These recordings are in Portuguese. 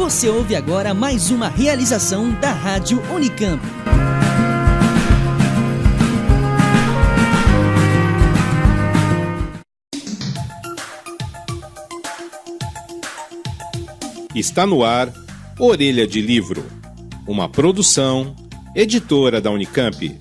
Você ouve agora mais uma realização da Rádio Unicamp. Está no ar Orelha de Livro, uma produção, editora da Unicamp.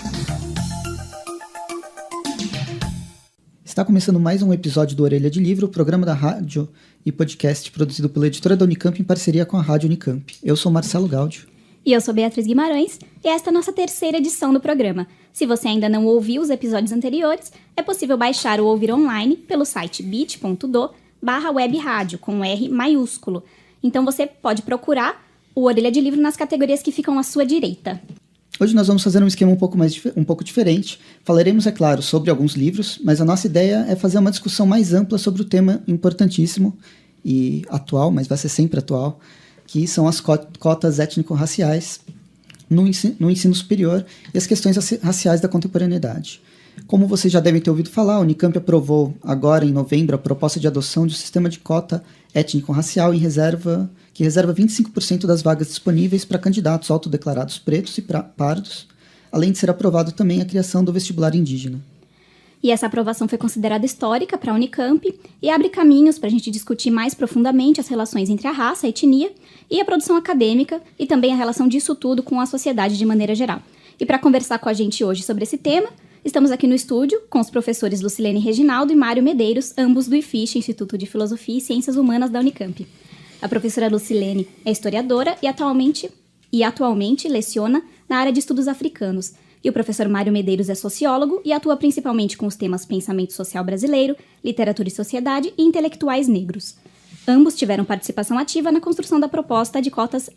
Está começando mais um episódio do Orelha de Livro, programa da rádio e podcast produzido pela editora da Unicamp em parceria com a Rádio Unicamp. Eu sou Marcelo Gaudio. E eu sou Beatriz Guimarães, e esta é a nossa terceira edição do programa. Se você ainda não ouviu os episódios anteriores, é possível baixar ou ouvir online pelo site bit.do/webradio, com R maiúsculo. Então você pode procurar o Orelha de Livro nas categorias que ficam à sua direita. Hoje nós vamos fazer um esquema um pouco diferente. Falaremos, é claro, sobre alguns livros, mas a nossa ideia é fazer uma discussão mais ampla sobre o tema importantíssimo e atual, mas vai ser sempre atual, que são as cotas étnico-raciais no ensino superior e as questões raciais da contemporaneidade. Como vocês já devem ter ouvido falar, a Unicamp aprovou agora, em novembro, a proposta de adoção de um sistema de cota étnico-racial que reserva 25% das vagas disponíveis para candidatos autodeclarados pretos e pardos, além de ser aprovado também a criação do vestibular indígena. E essa aprovação foi considerada histórica para a Unicamp e abre caminhos para a gente discutir mais profundamente as relações entre a raça, a etnia e a produção acadêmica e também a relação disso tudo com a sociedade de maneira geral. E para conversar com a gente hoje sobre esse tema, estamos aqui no estúdio com os professores Lucilene Reginaldo e Mário Medeiros, ambos do IFISH, Instituto de Filosofia e Ciências Humanas da Unicamp. A professora Lucilene é historiadora e atualmente leciona na área de estudos africanos. E o professor Mário Medeiros é sociólogo e atua principalmente com os temas pensamento social brasileiro, literatura e sociedade e intelectuais negros. Ambos tiveram participação ativa na construção da proposta de cotas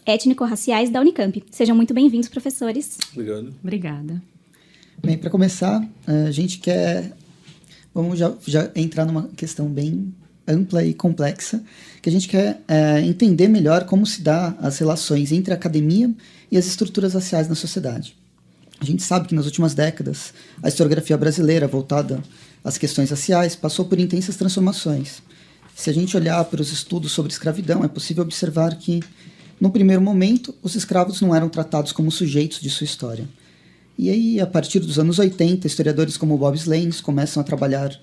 étnico-raciais da Unicamp. Sejam muito bem-vindos, professores. Obrigado. Obrigada. Bem, para começar, a gente quer... Vamos já entrar numa questão bem ampla e complexa, que a gente quer entender melhor como se dá as relações entre a academia e as estruturas raciais na sociedade. A gente sabe que nas últimas décadas, a historiografia brasileira voltada às questões raciais passou por intensas transformações. Se a gente olhar para os estudos sobre escravidão, é possível observar que, no primeiro momento, os escravos não eram tratados como sujeitos de sua história. E aí, a partir dos anos 80, historiadores como Bob Slanes começam a trabalhar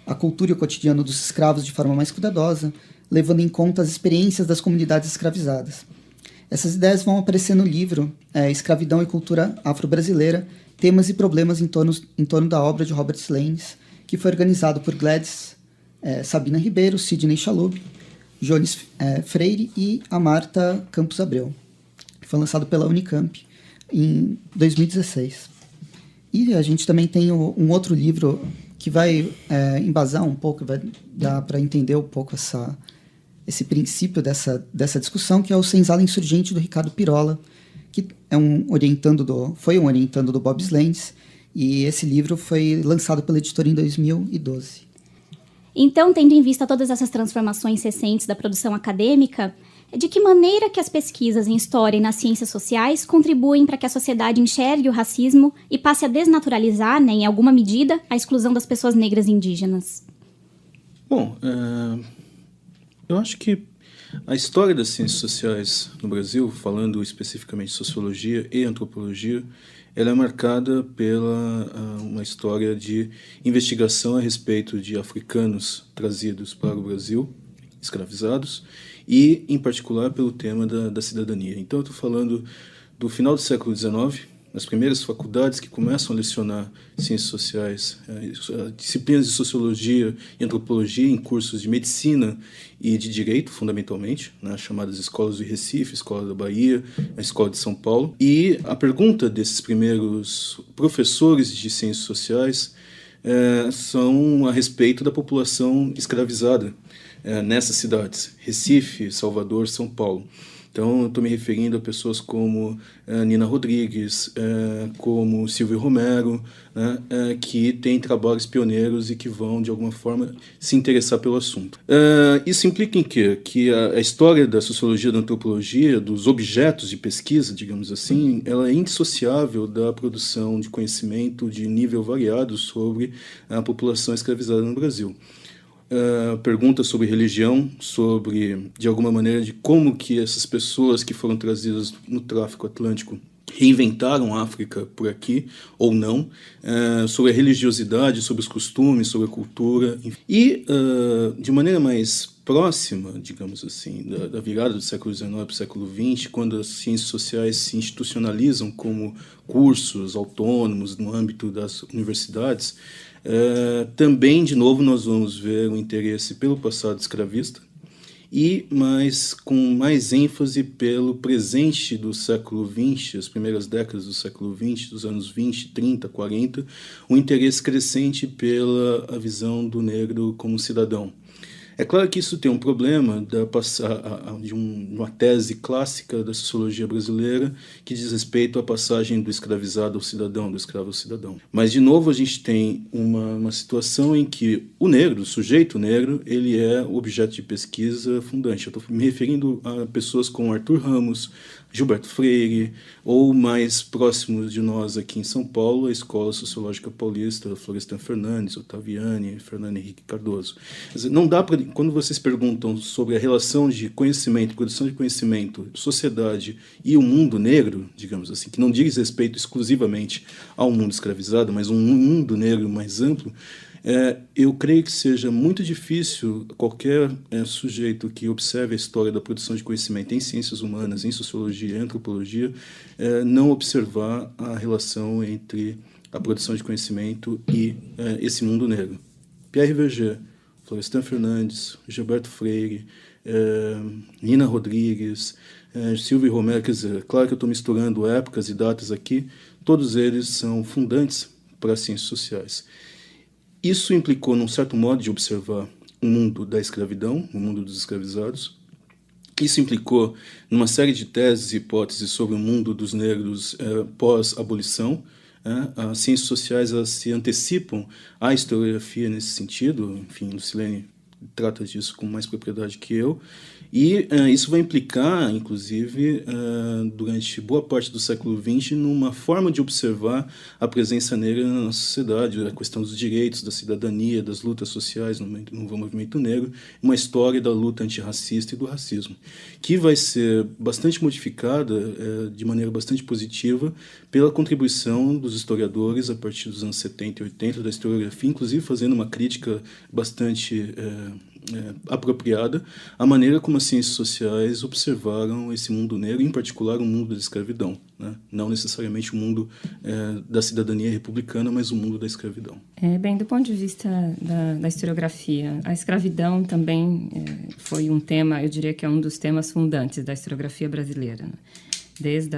a cultura e o cotidiano dos escravos de forma mais cuidadosa, levando em conta as experiências das comunidades escravizadas. Essas ideias vão aparecer no livro Escravidão e Cultura Afro-Brasileira, Temas e Problemas em torno da obra de Robert Slanes, que foi organizado por Gladys Sabina Ribeiro, Sidney Chalub, Jones Freire e a Marta Campos Abreu. Foi lançado pela Unicamp em 2016. E a gente também tem um outro livro que vai embasar um pouco, vai dar para entender um pouco esse princípio dessa discussão, que é o Senzala Insurgente, do Ricardo Pirola, que foi um orientando do Bob Slanes, e esse livro foi lançado pela editora em 2012. Então, tendo em vista todas essas transformações recentes da produção acadêmica, de que maneira que as pesquisas em história e nas ciências sociais contribuem para que a sociedade enxergue o racismo e passe a desnaturalizar, em alguma medida, a exclusão das pessoas negras e indígenas? Bom, eu acho que a história das ciências sociais no Brasil, falando especificamente de sociologia e antropologia, ela é marcada pela uma história de investigação a respeito de africanos trazidos para o Brasil, escravizados, e, em particular, pelo tema da cidadania. Então, eu estou falando do final do século XIX, as primeiras faculdades que começam a lecionar ciências sociais, disciplinas de sociologia e antropologia em cursos de medicina e de direito, fundamentalmente, chamadas escolas do Recife, escola da Bahia, a escola de São Paulo. E a pergunta desses primeiros professores de ciências sociais são a respeito da população escravizada nessas cidades, Recife, Salvador, São Paulo. Então, eu estou me referindo a pessoas como Nina Rodrigues, como Silvio Romero, que têm trabalhos pioneiros e que vão, de alguma forma, se interessar pelo assunto. Isso implica em quê? Que a história da sociologia, da antropologia, dos objetos de pesquisa, digamos assim, ela é indissociável da produção de conhecimento de nível variado sobre a população escravizada no Brasil. perguntas sobre religião, sobre, de alguma maneira, de como que essas pessoas que foram trazidas no tráfico atlântico reinventaram a África por aqui, ou não, sobre a religiosidade, sobre os costumes, sobre a cultura. E, de maneira mais próxima, digamos assim, da virada do século XIX para o século XX, quando as ciências sociais se institucionalizam como cursos autônomos no âmbito das universidades, também, de novo, nós vamos ver o interesse pelo passado escravista, mas com mais ênfase pelo presente do século XX, as primeiras décadas do século XX, dos anos 20, 30, 40, um interesse crescente pela a visão do negro como cidadão. É claro que isso tem um problema de uma tese clássica da sociologia brasileira que diz respeito à passagem do escravizado ao cidadão, do escravo ao cidadão. Mas, de novo, a gente tem uma situação em que o negro, o sujeito negro, ele é objeto de pesquisa fundante. Eu estou me referindo a pessoas como Arthur Ramos, Gilberto Freire, ou mais próximos de nós aqui em São Paulo, a Escola Sociológica Paulista, Florestan Fernandes, Ottaviani, Fernando Henrique Cardoso. Quer dizer, não dá para, quando vocês perguntam sobre a relação de conhecimento, produção de conhecimento, sociedade e o mundo negro, digamos assim, que não diz respeito exclusivamente ao mundo escravizado, mas um mundo negro mais amplo, eu creio que seja muito difícil qualquer sujeito que observe a história da produção de conhecimento em ciências humanas, em sociologia, em antropologia, não observar a relação entre a produção de conhecimento e esse mundo negro. Pierre Verger, Florestan Fernandes, Gilberto Freire, Nina Rodrigues, Silvio Romero, quer dizer, claro que eu estou misturando épocas e datas aqui, todos eles são fundantes para as ciências sociais. Isso implicou, num certo modo, de observar o mundo da escravidão, o mundo dos escravizados. Isso implicou numa série de teses e hipóteses sobre o mundo dos negros pós-abolição. As ciências sociais elas se antecipam à historiografia nesse sentido. Enfim, Lucilene trata disso com mais propriedade que eu. E isso vai implicar, inclusive, durante boa parte do século XX, numa forma de observar a presença negra na nossa sociedade, a questão dos direitos, da cidadania, das lutas sociais no movimento negro, uma história da luta antirracista e do racismo, que vai ser bastante modificada de maneira bastante positiva pela contribuição dos historiadores a partir dos anos 70 e 80 da historiografia, inclusive fazendo uma crítica bastante apropriada à maneira como as ciências sociais observaram esse mundo negro, em particular o mundo da escravidão, né? Não necessariamente o mundo da cidadania republicana, mas o mundo da escravidão. Bem, do ponto de vista da historiografia, a escravidão também foi um tema, eu diria que é um dos temas fundantes da historiografia brasileira, né? Desde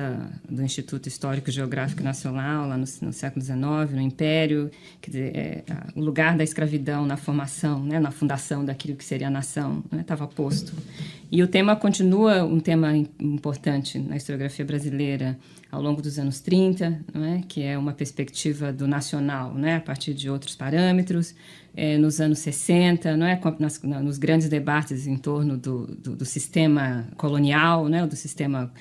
do Instituto Histórico e Geográfico Nacional, lá no século XIX, no Império, quer dizer, o lugar da escravidão na formação, né, na fundação daquilo que seria a nação, estava posto. E o tema continua um tema importante na historiografia brasileira ao longo dos anos 30, não é? Que é uma perspectiva do nacional, né, a partir de outros parâmetros. Nos anos 60, não é? Nos grandes debates em torno do sistema colonial, né, do sistema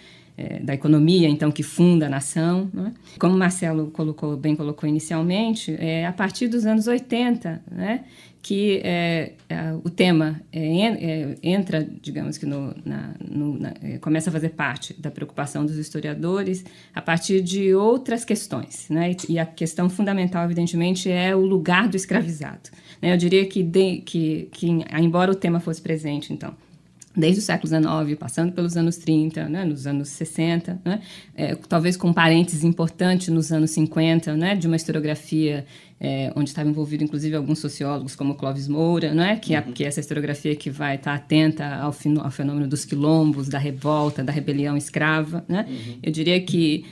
da economia, então, que funda a nação, né? Como o Marcelo colocou inicialmente, a partir dos anos 80, que o tema entra, digamos que começa a fazer parte da preocupação dos historiadores a partir de outras questões, né? E a questão fundamental, evidentemente, é o lugar do escravizado, né? Eu diria que embora o tema fosse presente, então, desde o século XIX, passando pelos anos 30, né, nos anos 60, né, talvez com parênteses importantes nos anos 50, né, de uma historiografia onde estava envolvido, inclusive, alguns sociólogos, como Clóvis Moura, né, que é essa historiografia que vai estar atenta ao fenômeno dos quilombos, da revolta, da rebelião escrava. Né? Eu diria que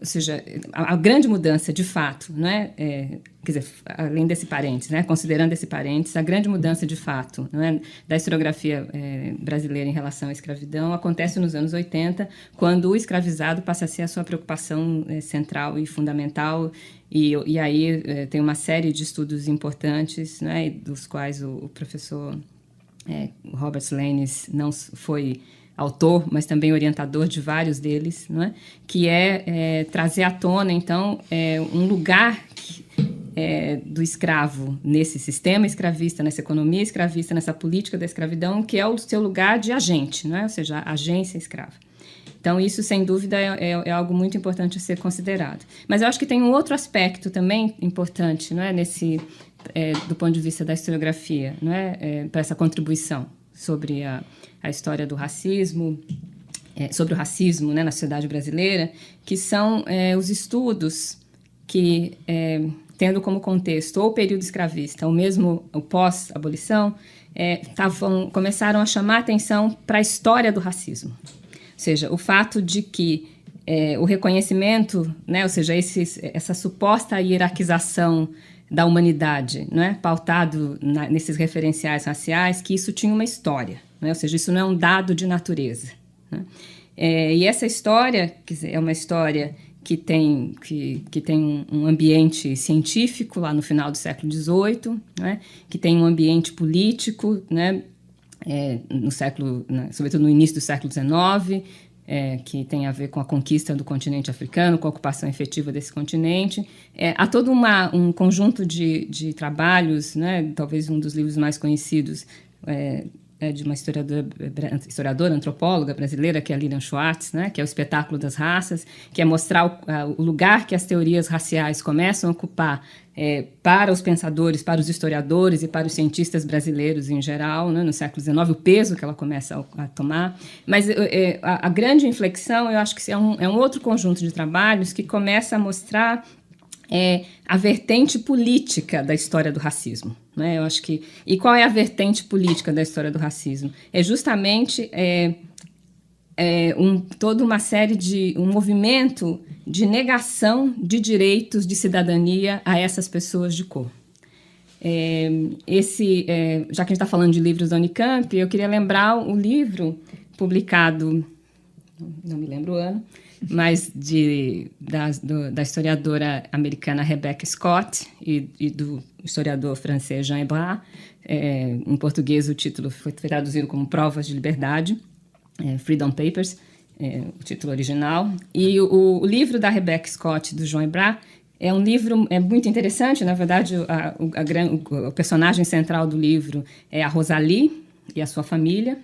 ou seja, a grande mudança, de fato, né, quer dizer, além desse parênteses, né, considerando esse parênteses, a grande mudança, de fato, né, da historiografia brasileira em relação à escravidão acontece nos anos 80, quando o escravizado passa a ser a sua preocupação central e fundamental, e aí tem uma série de estudos importantes, né, dos quais o professor Robert Lanes não foi autor, mas também orientador de vários deles, não é? Que trazer à tona, então, um lugar do escravo nesse sistema escravista, nessa economia escravista, nessa política da escravidão, que é o seu lugar de agente, né? Ou seja, a agência escrava. Então, isso, sem dúvida, é algo muito importante a ser considerado. Mas eu acho que tem um outro aspecto também importante, não é? Do ponto de vista da historiografia, não é? Para essa contribuição sobre a história do racismo, sobre o racismo, né, na sociedade brasileira, que são os estudos que, tendo como contexto ou o período escravista, ou mesmo o pós-abolição, começaram a chamar a atenção para a história do racismo. Ou seja, o fato de que o reconhecimento, né, ou seja, essa suposta hierarquização da humanidade, né, pautado nesses referenciais raciais, que isso tinha uma história, né, ou seja, isso não é um dado de natureza. Né? E essa história, quer dizer, é uma história que tem um ambiente científico lá no final do século XVIII, né, que tem um ambiente político, né, no século, né, sobretudo no início do século XIX, que tem a ver com a conquista do continente africano, com a ocupação efetiva desse continente. Há todo um conjunto de trabalhos, né, talvez um dos livros mais conhecidos de uma historiadora, antropóloga brasileira, que é a Lilian Schwartz, né, que é o Espetáculo das Raças, que é mostrar o lugar que as teorias raciais começam a ocupar para os pensadores, para os historiadores e para os cientistas brasileiros em geral, né, no século XIX, o peso que ela começa a tomar. Mas a grande inflexão, eu acho que é um outro conjunto de trabalhos que começa a mostrar a vertente política da história do racismo. Né? Eu acho que... E qual é a vertente política da história do racismo? É justamente toda uma série um movimento de negação de direitos de cidadania a essas pessoas de cor. Já que a gente está falando de livros da Unicamp, eu queria lembrar o livro publicado, não me lembro o ano, mas da historiadora americana Rebecca Scott e do historiador francês Jean Hébrault. Em português, o título foi traduzido como Provas de Liberdade, Freedom Papers, o título original. E o livro da Rebecca Scott e do Jean Hébrault é um livro muito interessante. Na verdade, o personagem central do livro é a Rosalie e a sua família,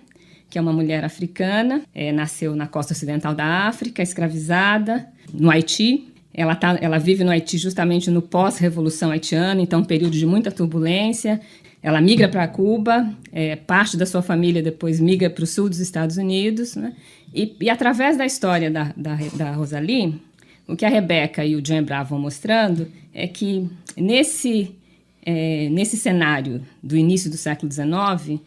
que é uma mulher africana, nasceu na costa ocidental da África, escravizada, no Haiti. Ela vive no Haiti justamente no pós-revolução haitiana, então um período de muita turbulência. Ela migra para Cuba, parte da sua família depois migra para o sul dos Estados Unidos. Né? E através da história da Rosalie, o que a Rebecca e o Jean Hébrault vão mostrando é que nesse cenário do início do século XIX,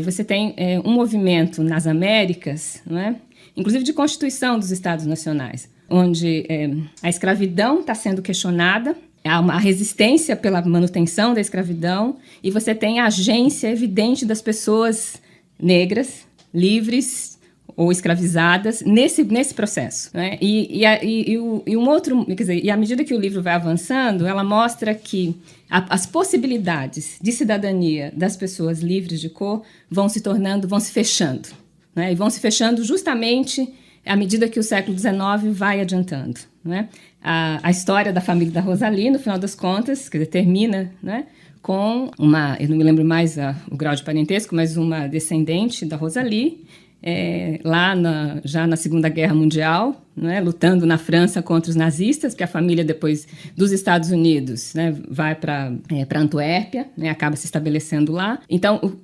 você tem um movimento nas Américas, não é? Inclusive de constituição dos Estados Nacionais, onde a escravidão está sendo questionada, há uma resistência pela manutenção da escravidão, e você tem a agência evidente das pessoas negras, livres ou escravizadas nesse processo. Né? E à medida que o livro vai avançando, ela mostra que as possibilidades de cidadania das pessoas livres de cor vão se fechando. Né? E vão se fechando justamente à medida que o século XIX vai adiantando. Né? A história da família da Rosalie, no final das contas, quer dizer, termina, né, com eu não me lembro mais o grau de parentesco, mas uma descendente da Rosalie, já na Segunda Guerra Mundial, né, lutando na França contra os nazistas, que a família depois dos Estados Unidos, né, vai para Antuérpia, né, acaba se estabelecendo lá. Então, o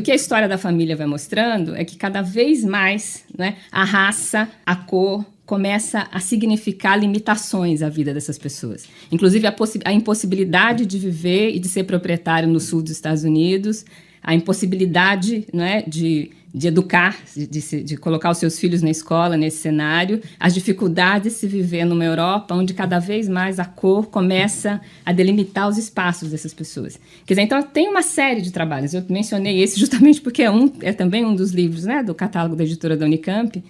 que a história da família vai mostrando é que cada vez mais, né, a raça, a cor, começa a significar limitações à vida dessas pessoas. Inclusive a impossibilidade de viver e de ser proprietário no sul dos Estados Unidos, a impossibilidade, né, de educar, de colocar os seus filhos na escola, nesse cenário, as dificuldades de se viver numa Europa onde cada vez mais a cor começa a delimitar os espaços dessas pessoas. Quer dizer, então tem uma série de trabalhos, eu mencionei esse justamente porque é também um dos livros, né, do catálogo da editora da Unicamp,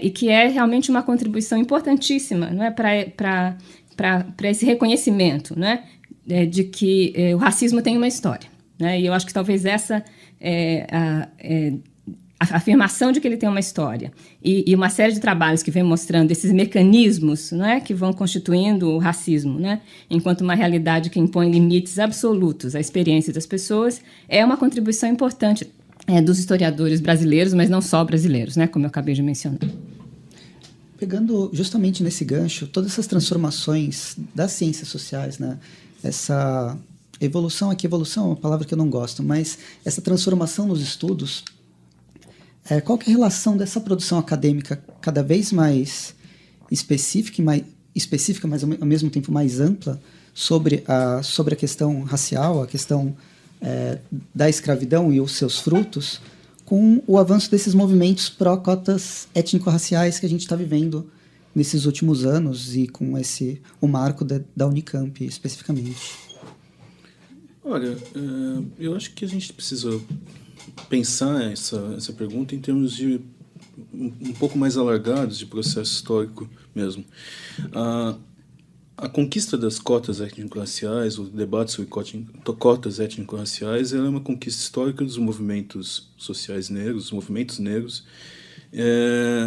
e que é realmente uma contribuição importantíssima, não é, para esse reconhecimento, né, de que o racismo tem uma história. Né, e eu acho que talvez essa a afirmação de que ele tem uma história e uma série de trabalhos que vem mostrando esses mecanismos, né, que vão constituindo o racismo, né, enquanto uma realidade que impõe limites absolutos à experiência das pessoas, é uma contribuição importante dos historiadores brasileiros, mas não só brasileiros, né, como eu acabei de mencionar. Pegando justamente nesse gancho, todas essas transformações das ciências sociais, né, essa evolução é uma palavra que eu não gosto, mas essa transformação nos estudos, qual que é a relação dessa produção acadêmica cada vez mais específica, mas ao mesmo tempo mais ampla sobre a questão racial, a questão da escravidão e os seus frutos, com o avanço desses movimentos pró-cotas étnico-raciais que a gente está vivendo nesses últimos anos e com o marco da Unicamp especificamente? Olha, eu acho que a gente precisa pensar essa pergunta em termos de um pouco mais alargados de processo histórico mesmo. A conquista das cotas étnico-raciais, o debate sobre cotas étnico-raciais, ela é uma conquista histórica dos movimentos sociais negros, dos movimentos negros,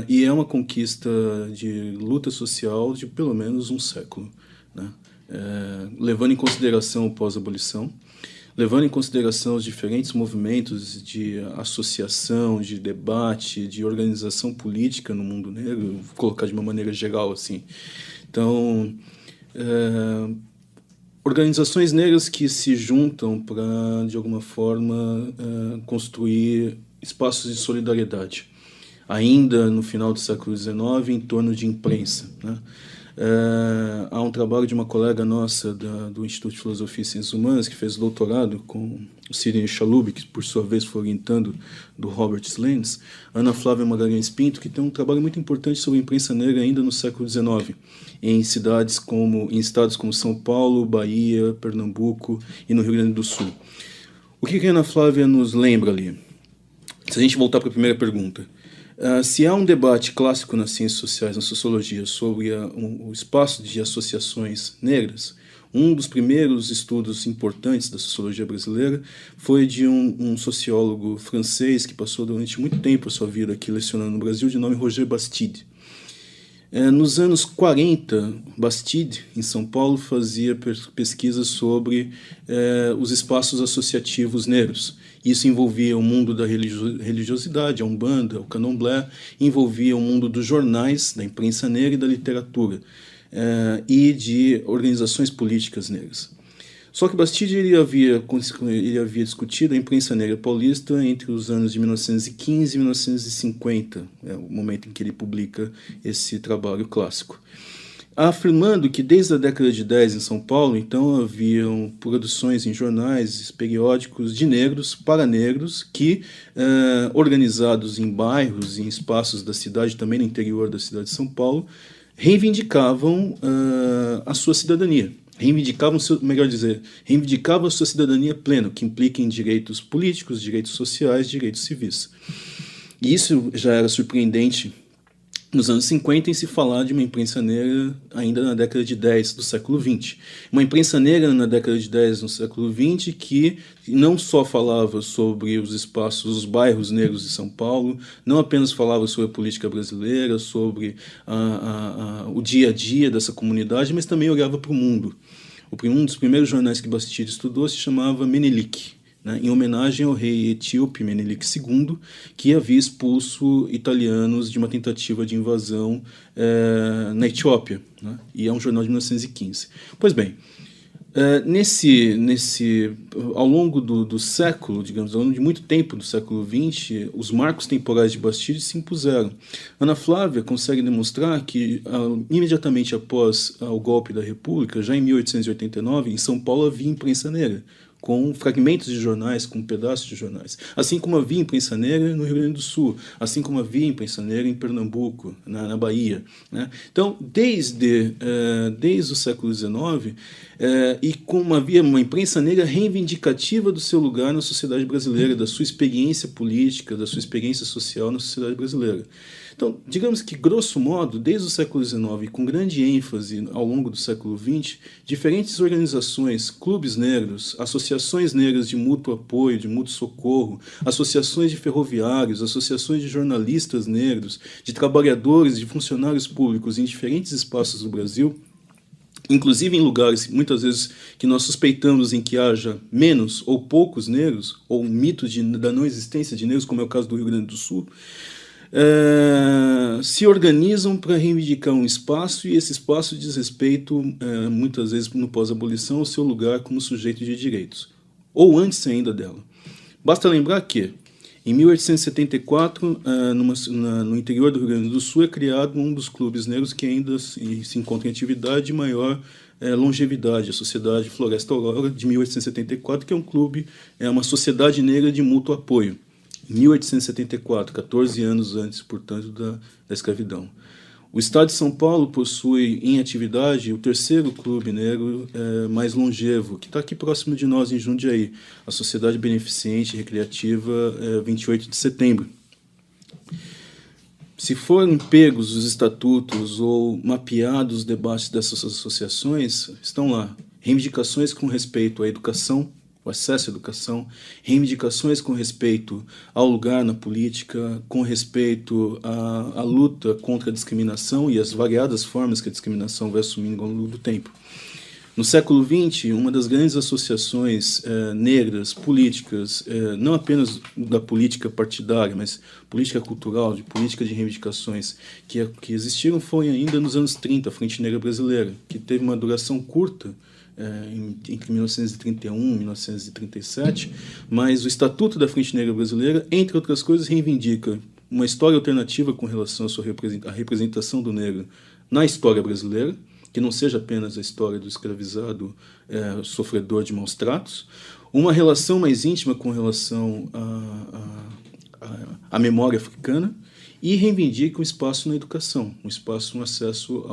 e é uma conquista de luta social de pelo menos um século, né? Levando em consideração o pós-abolição, levando em consideração os diferentes movimentos de associação, de debate, de organização política no mundo negro, vou colocar de uma maneira geral assim. Então, organizações negras que se juntam para, de alguma forma, construir espaços de solidariedade, ainda no final do século XIX, em torno de imprensa, né? Há um trabalho de uma colega nossa do Instituto de Filosofia e Ciências Humanas, que fez doutorado com o Sidney Chalub, que por sua vez foi orientando do Robert Lenz, Ana Flávia Magalhães Pinto, que tem um trabalho muito importante sobre a imprensa negra ainda no século XIX, em estados como São Paulo, Bahia, Pernambuco e no Rio Grande do Sul. O que a Ana Flávia nos lembra ali? Se a gente voltar para a primeira pergunta, se há um debate clássico nas ciências sociais, na sociologia, sobre o espaço de associações negras, um dos primeiros estudos importantes da sociologia brasileira foi de um sociólogo francês que passou durante muito tempo a sua vida aqui lecionando no Brasil, de nome Roger Bastide. Nos anos 40, Bastide, em São Paulo, fazia pesquisas sobre os espaços associativos negros. Isso envolvia o mundo da religiosidade, a Umbanda, o Candomblé, envolvia o mundo dos jornais, da imprensa negra e da literatura, e de organizações políticas negras. Só que Bastide ele havia discutido a imprensa negra paulista entre os anos de 1915 e 1950, o momento em que ele publica esse trabalho clássico, afirmando que desde a década de 10 em São Paulo, então, haviam produções em jornais, periódicos de negros para negros que, organizados em bairros, em espaços da cidade, também no interior da cidade de São Paulo, reivindicavam a sua cidadania. Reivindicavam a sua cidadania plena, que implica em direitos políticos, direitos sociais, direitos civis. E isso já era surpreendente nos anos 50 em se falar de uma imprensa negra ainda na década de 10 do século XX. Uma imprensa negra na década de 10 no século XX que não só falava sobre os espaços, os bairros negros de São Paulo, não apenas falava sobre a política brasileira, sobre o dia a dia dessa comunidade, mas também olhava para o mundo. Um dos primeiros jornais que Bastide estudou se chamava Menelik, né, em homenagem ao rei etíope Menelik II, que havia expulso italianos de uma tentativa de invasão na Etiópia, né, e é um jornal de 1915. Pois bem, ao longo do século, digamos, ao longo de muito tempo do século XX, os marcos temporais de Bastide se impuseram. Ana Flávia consegue demonstrar que, imediatamente após o golpe da República, já em 1889, em São Paulo havia imprensa negra, com fragmentos de jornais, com pedaços de jornais. Assim como havia imprensa negra no Rio Grande do Sul, assim como havia imprensa negra em Pernambuco, na Bahia, né? Então, desde o século XIX, e como havia uma imprensa negra reivindicativa do seu lugar na sociedade brasileira, da sua experiência política, da sua experiência social na sociedade brasileira. Então, digamos que, grosso modo, desde o século XIX, com grande ênfase ao longo do século XX, diferentes organizações, clubes negros, associações negras de mútuo apoio, de mútuo socorro, associações de ferroviários, associações de jornalistas negros, de trabalhadores, de funcionários públicos em diferentes espaços do Brasil, inclusive em lugares, muitas vezes, que nós suspeitamos em que haja menos ou poucos negros, ou um mito da não existência de negros, como é o caso do Rio Grande do Sul, se organizam para reivindicar um espaço, e esse espaço diz respeito, muitas vezes, no pós-abolição, ao seu lugar como sujeito de direitos, ou antes ainda dela. Basta lembrar que, em 1874, no interior do Rio Grande do Sul, é criado um dos clubes negros que ainda se encontra em atividade de maior longevidade, a Sociedade Floresta Aurora, de 1874, que é um clube, uma sociedade negra de mútuo apoio. Em 1874, 14 anos antes, portanto, da escravidão. O Estado de São Paulo possui em atividade o terceiro clube negro mais longevo, que está aqui próximo de nós, em Jundiaí, a Sociedade Beneficente Recreativa 28 de Setembro. Se forem pegos os estatutos ou mapeados os debates dessas associações, estão lá reivindicações com respeito à educação, o acesso à educação, reivindicações com respeito ao lugar na política, com respeito à luta contra a discriminação e as variadas formas que a discriminação vai assumindo ao longo do tempo. No século XX, uma das grandes associações negras, políticas, não apenas da política partidária, mas política cultural, de política de reivindicações, que existiram foi ainda nos anos 30, a Frente Negra Brasileira, que teve uma duração curta, entre 1931 e 1937, mas o Estatuto da Frente Negra Brasileira, entre outras coisas, reivindica uma história alternativa com relação à representação do negro na história brasileira, que não seja apenas a história do escravizado sofredor de maus tratos, uma relação mais íntima com relação à memória africana, e reivindica um espaço na educação, um espaço, um acesso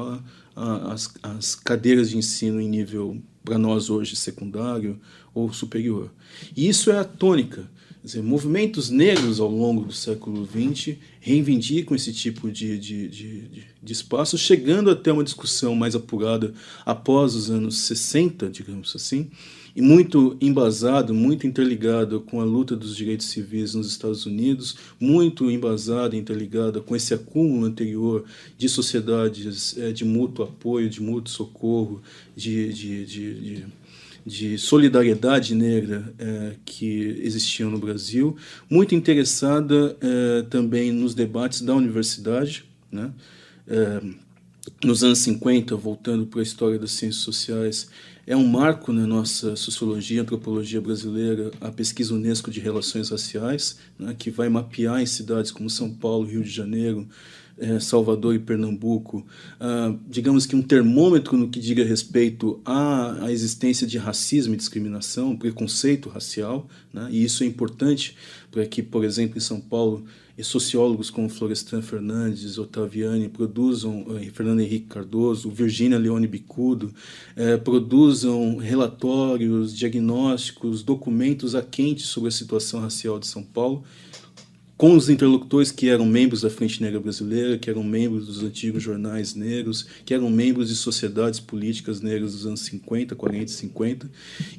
às cadeiras de ensino em nível, para nós hoje, secundário ou superior. E isso é a tônica. Quer dizer, movimentos negros ao longo do século XX reivindicam esse tipo de espaço, chegando até uma discussão mais apurada após os anos 60, digamos assim, e muito embasado, muito interligado com a luta dos direitos civis nos Estados Unidos, muito embasado e interligado com esse acúmulo anterior de sociedades de mútuo apoio, de mútuo socorro, de solidariedade negra que existiam no Brasil, muito interessada também nos debates da universidade, né? Nos anos 50, voltando para a história das ciências sociais, é um marco na nossa sociologia e antropologia brasileira a pesquisa UNESCO de relações raciais, né, que vai mapear em cidades como São Paulo, Rio de Janeiro, Salvador e Pernambuco, digamos que um termômetro no que diga respeito à existência de racismo e discriminação, preconceito racial, né, e isso é importante para que, por exemplo, em São Paulo, sociólogos como Florestan Fernandes, Ottaviani produzam, Fernando Henrique Cardoso, Virgínia Leone Bicudo, produzam relatórios, diagnósticos, documentos a quente sobre a situação racial de São Paulo, com os interlocutores que eram membros da Frente Negra Brasileira, que eram membros dos antigos jornais negros, que eram membros de sociedades políticas negras dos anos 50, 40 e 50,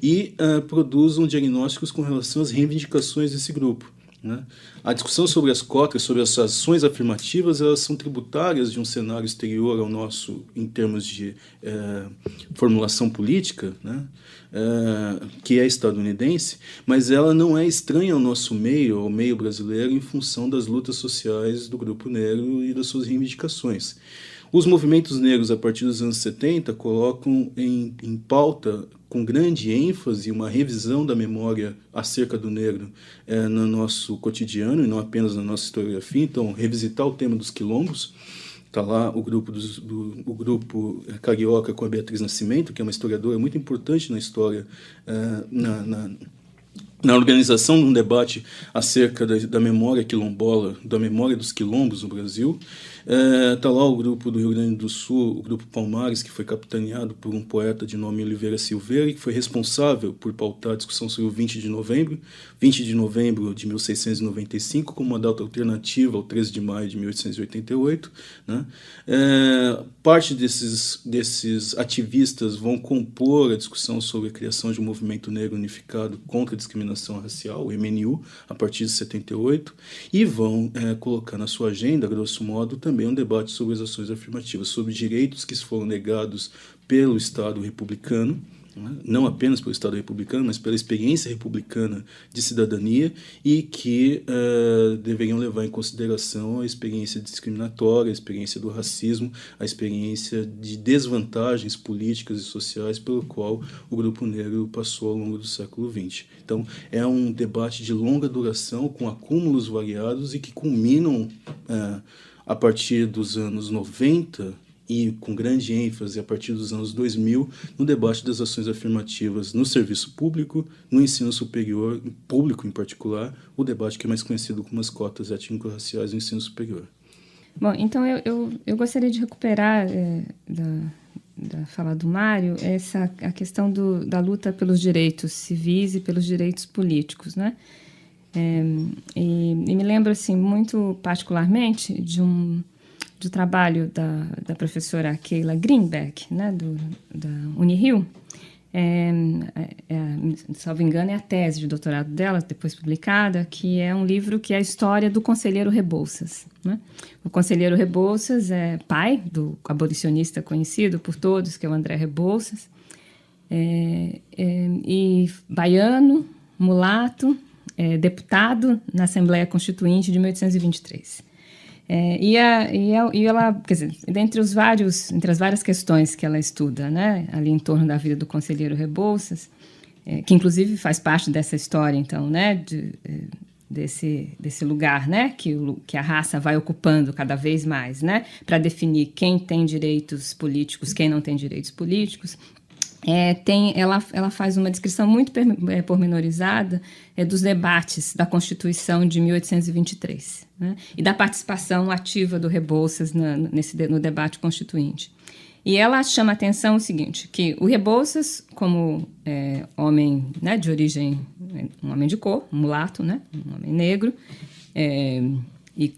e produzam diagnósticos com relação às reivindicações desse grupo, né? A discussão sobre as cotas, sobre as ações afirmativas, elas são tributárias de um cenário exterior ao nosso, em termos de formulação política, né? Que é estadunidense, mas ela não é estranha ao nosso meio, ao meio brasileiro, em função das lutas sociais do grupo negro e das suas reivindicações. Os movimentos negros, a partir dos anos 70, colocam em pauta, com grande ênfase, uma revisão da memória acerca do negro no nosso cotidiano, e não apenas na nossa historiografia. Então, revisitar o tema dos quilombos. Está lá o grupo carioca com a Beatriz Nascimento, que é uma historiadora muito importante na história, na organização de um debate acerca da memória quilombola, da memória dos quilombos no Brasil. Está lá o grupo do Rio Grande do Sul, o grupo Palmares, que foi capitaneado por um poeta de nome Oliveira Silveira, que foi responsável por pautar a discussão sobre o 20 de novembro de 1695, como uma data alternativa ao 13 de maio de 1888. Né? Parte desses ativistas vão compor a discussão sobre a criação de um movimento negro unificado contra a discriminação racial, o MNU, a partir de 78, e vão colocar na sua agenda, grosso modo, também um debate sobre as ações afirmativas, sobre direitos que foram negados pelo Estado republicano, não apenas pelo Estado republicano, mas pela experiência republicana de cidadania, e que deveriam levar em consideração a experiência discriminatória, a experiência do racismo, a experiência de desvantagens políticas e sociais pelo qual o grupo negro passou ao longo do século XX. Então, é um debate de longa duração, com acúmulos variados e que culminam a partir dos anos 90 e com grande ênfase a partir dos anos 2000 no debate das ações afirmativas no serviço público, no ensino superior, público em particular, o debate que é mais conhecido como as cotas étnico-raciais no ensino superior. Bom, então eu gostaria de recuperar da fala do Mário a questão da luta pelos direitos civis e pelos direitos políticos, né? E me lembro assim, muito particularmente do trabalho da professora Keila Greenberg, né, da Unirio. Salvo engano, é a tese de doutorado dela, depois publicada, que é um livro que é a história do Conselheiro Rebouças. Né? O Conselheiro Rebouças é pai do abolicionista conhecido por todos, que é o André Rebouças, e baiano, mulato, deputado na Assembleia Constituinte de 1823. E ela, quer dizer, entre as várias questões que ela estuda, né, ali em torno da vida do Conselheiro Rebouças, que inclusive faz parte dessa história, então, né, desse lugar, né, que a raça vai ocupando cada vez mais, né, para definir quem tem direitos políticos, quem não tem direitos políticos. Ela faz uma descrição muito pormenorizada dos debates da Constituição de 1823, né, e da participação ativa do Rebouças no debate constituinte. E ela chama a atenção o seguinte, que o Rebouças, como homem, né, de origem, um homem de cor, um mulato, né, um homem negro, e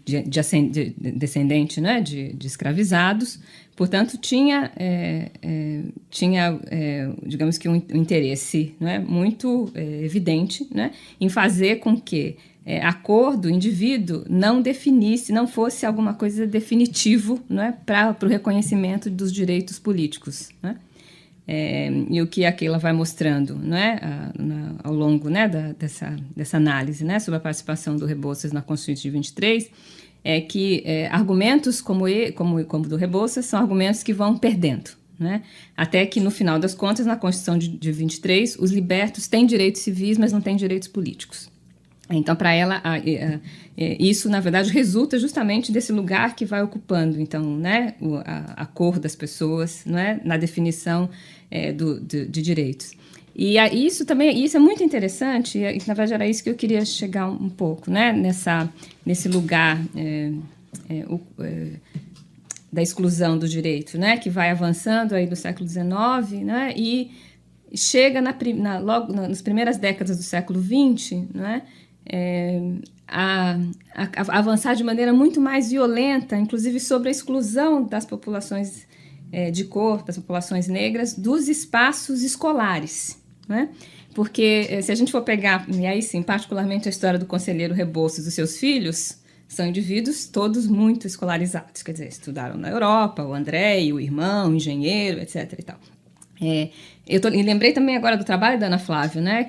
descendente, né, de escravizados, portanto, tinha digamos que um interesse, né, muito evidente, né, em fazer com que a cor do indivíduo não fosse alguma coisa definitivo, né, para o reconhecimento dos direitos políticos, né? E o que a Keila vai mostrando, né, ao longo, né, dessa análise, né, sobre a participação do Rebouças na Constituição de 23, é que argumentos como do Rebouças são argumentos que vão perdendo, né, até que, no final das contas, na Constituição de 23, os libertos têm direitos civis, mas não têm direitos políticos. Então, para ela, isso, na verdade, resulta justamente desse lugar que vai ocupando, então, né, a cor das pessoas, né, na definição de direitos. E isso é muito interessante, e na verdade era isso que eu queria chegar um pouco, né, nesse lugar da exclusão do direito, né, que vai avançando aí do século XIX, né, e chega logo nas primeiras décadas do século XX, né, a avançar de maneira muito mais violenta, inclusive sobre a exclusão das populações de cor, das populações negras, dos espaços escolares, né? Porque se a gente for pegar, e aí sim, particularmente a história do Conselheiro Rebouças e dos seus filhos, são indivíduos todos muito escolarizados, quer dizer, estudaram na Europa, o André e o irmão, engenheiro, etc. e tal. E lembrei também agora do trabalho da Ana Flávia, né,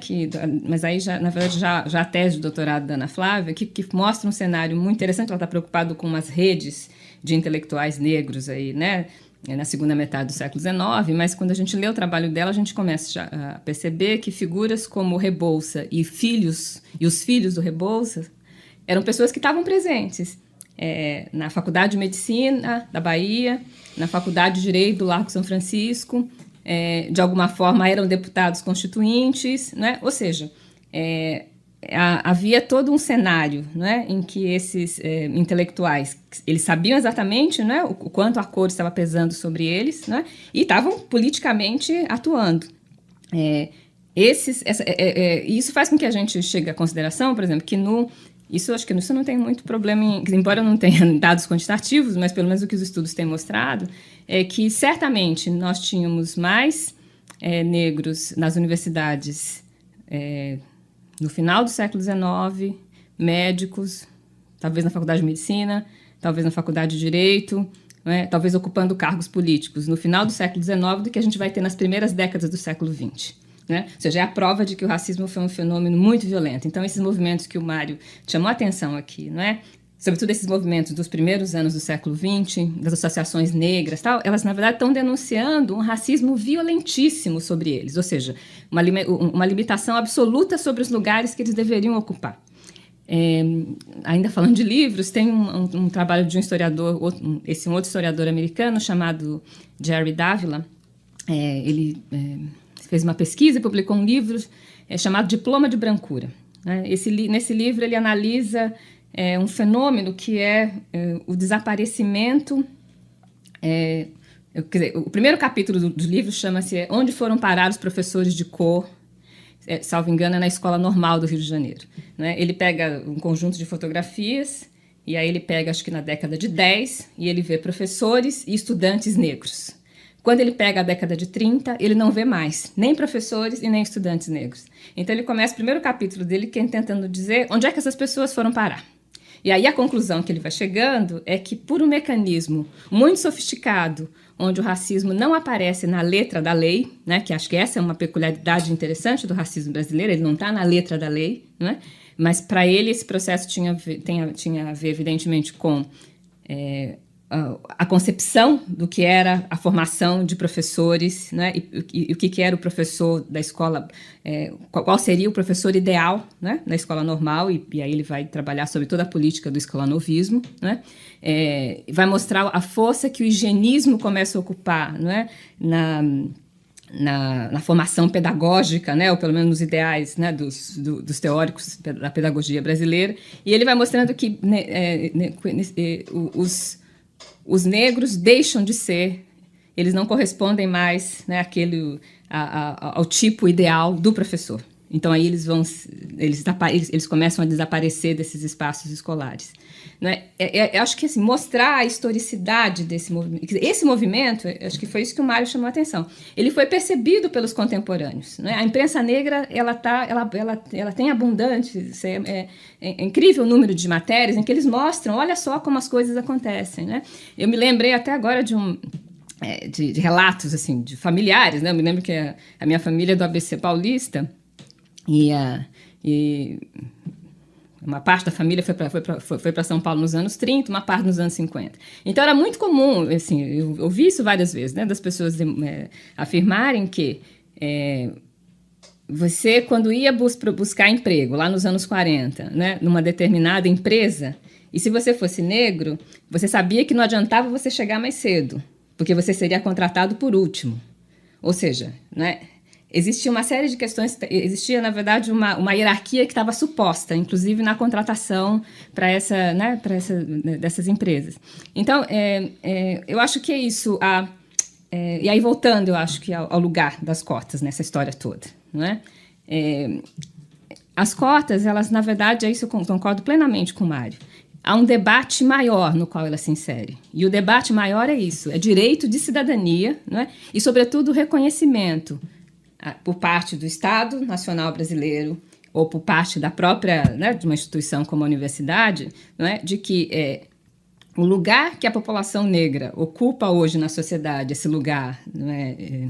mas aí, na verdade, já a tese de doutorado da Ana Flávia, que mostra um cenário muito interessante. Ela está preocupada com umas redes de intelectuais negros aí, né, na segunda metade do século XIX, mas quando a gente lê o trabalho dela, a gente começa já a perceber que figuras como Rebouças e os filhos do Rebouças eram pessoas que estavam presentes na Faculdade de Medicina da Bahia, na Faculdade de Direito do Largo São Francisco, de alguma forma eram deputados constituintes, né? Ou seja, havia todo um cenário, né, em que esses intelectuais, eles sabiam exatamente, né, o quanto a cor estava pesando sobre eles, né, e estavam politicamente atuando. Isso faz com que a gente chegue à consideração, por exemplo, que acho que isso não tem muito problema, embora eu não tenha dados quantitativos, mas pelo menos o que os estudos têm mostrado, é que certamente nós tínhamos mais negros nas universidades no final do século XIX, médicos, talvez na faculdade de medicina, talvez na faculdade de direito, né, talvez ocupando cargos políticos no final do século XIX do que a gente vai ter nas primeiras décadas do século XX. Né? Ou seja, é a prova de que o racismo foi um fenômeno muito violento. Então, esses movimentos que o Mário chamou a atenção aqui, não é? Sobretudo esses movimentos dos primeiros anos do século XX, das associações negras, tal, elas, na verdade, estão denunciando um racismo violentíssimo sobre eles, ou seja, uma limitação absoluta sobre os lugares que eles deveriam ocupar. Ainda falando de livros, tem um trabalho de um historiador, um outro historiador americano chamado Jerry Davila. Ele fez uma pesquisa e publicou um livro chamado Diploma de Brancura. Né? Nesse livro ele analisa um fenômeno que é o desaparecimento. O primeiro capítulo do livro chama-se Onde Foram Parar os Professores de Cor, salvo engano, é na Escola Normal do Rio de Janeiro. Né? Ele pega um conjunto de fotografias, e aí ele pega, acho que na década de 10, e ele vê professores e estudantes negros. Quando ele pega a década de 30, ele não vê mais nem professores e nem estudantes negros. Então ele começa o primeiro capítulo dele tentando dizer onde é que essas pessoas foram parar. E aí a conclusão que ele vai chegando é que por um mecanismo muito sofisticado, onde o racismo não aparece na letra da lei, né, que acho que essa é uma peculiaridade interessante do racismo brasileiro, ele não está na letra da lei, né, mas para ele esse processo tinha a ver evidentemente com a concepção do que era a formação de professores, né, e o que era o professor da escola, qual seria o professor ideal, né, na escola normal, e aí ele vai trabalhar sobre toda a política do escolanovismo, né, vai mostrar a força que o higienismo começa a ocupar, né, na formação pedagógica, né, ou pelo menos nos ideais, né, dos teóricos da pedagogia brasileira, e ele vai mostrando que os negros deixam de ser, eles não correspondem mais, né, ao tipo ideal do professor. Então aí eles começam a desaparecer desses espaços escolares. Né? Eu acho que assim, mostrar a historicidade desse movimento, esse movimento, acho que foi isso que o Mário chamou a atenção. Ele foi percebido pelos contemporâneos. Né? A imprensa negra ela tem abundante, incrível número de matérias em que eles mostram, olha só como as coisas acontecem. Né? Eu me lembrei até agora de relatos assim, de familiares. Né? Eu me lembro que a minha família é do ABC paulista, e uma parte da família foi para São Paulo nos anos 30, uma parte nos anos 50. Então era muito comum, assim, eu ouvi isso várias vezes, né, das pessoas afirmarem que você, quando ia buscar emprego lá nos anos 40, né, numa determinada empresa, e se você fosse negro, você sabia que não adiantava você chegar mais cedo, porque você seria contratado por último. Ou seja, né, existia uma série de questões, existia, na verdade, uma hierarquia que estava suposta, inclusive na contratação dessas empresas. Então, eu acho que é isso. E aí, voltando, eu acho que ao lugar das cotas nessa história toda. Não é? As cotas, elas, na verdade, é isso eu concordo plenamente com o Mário. Há um debate maior no qual ela se insere. E o debate maior é isso, é direito de cidadania, não é? E, sobretudo, o reconhecimento por parte do Estado Nacional Brasileiro ou por parte da própria, né, de uma instituição como a universidade, não é, de que o lugar que a população negra ocupa hoje na sociedade, esse lugar, não é,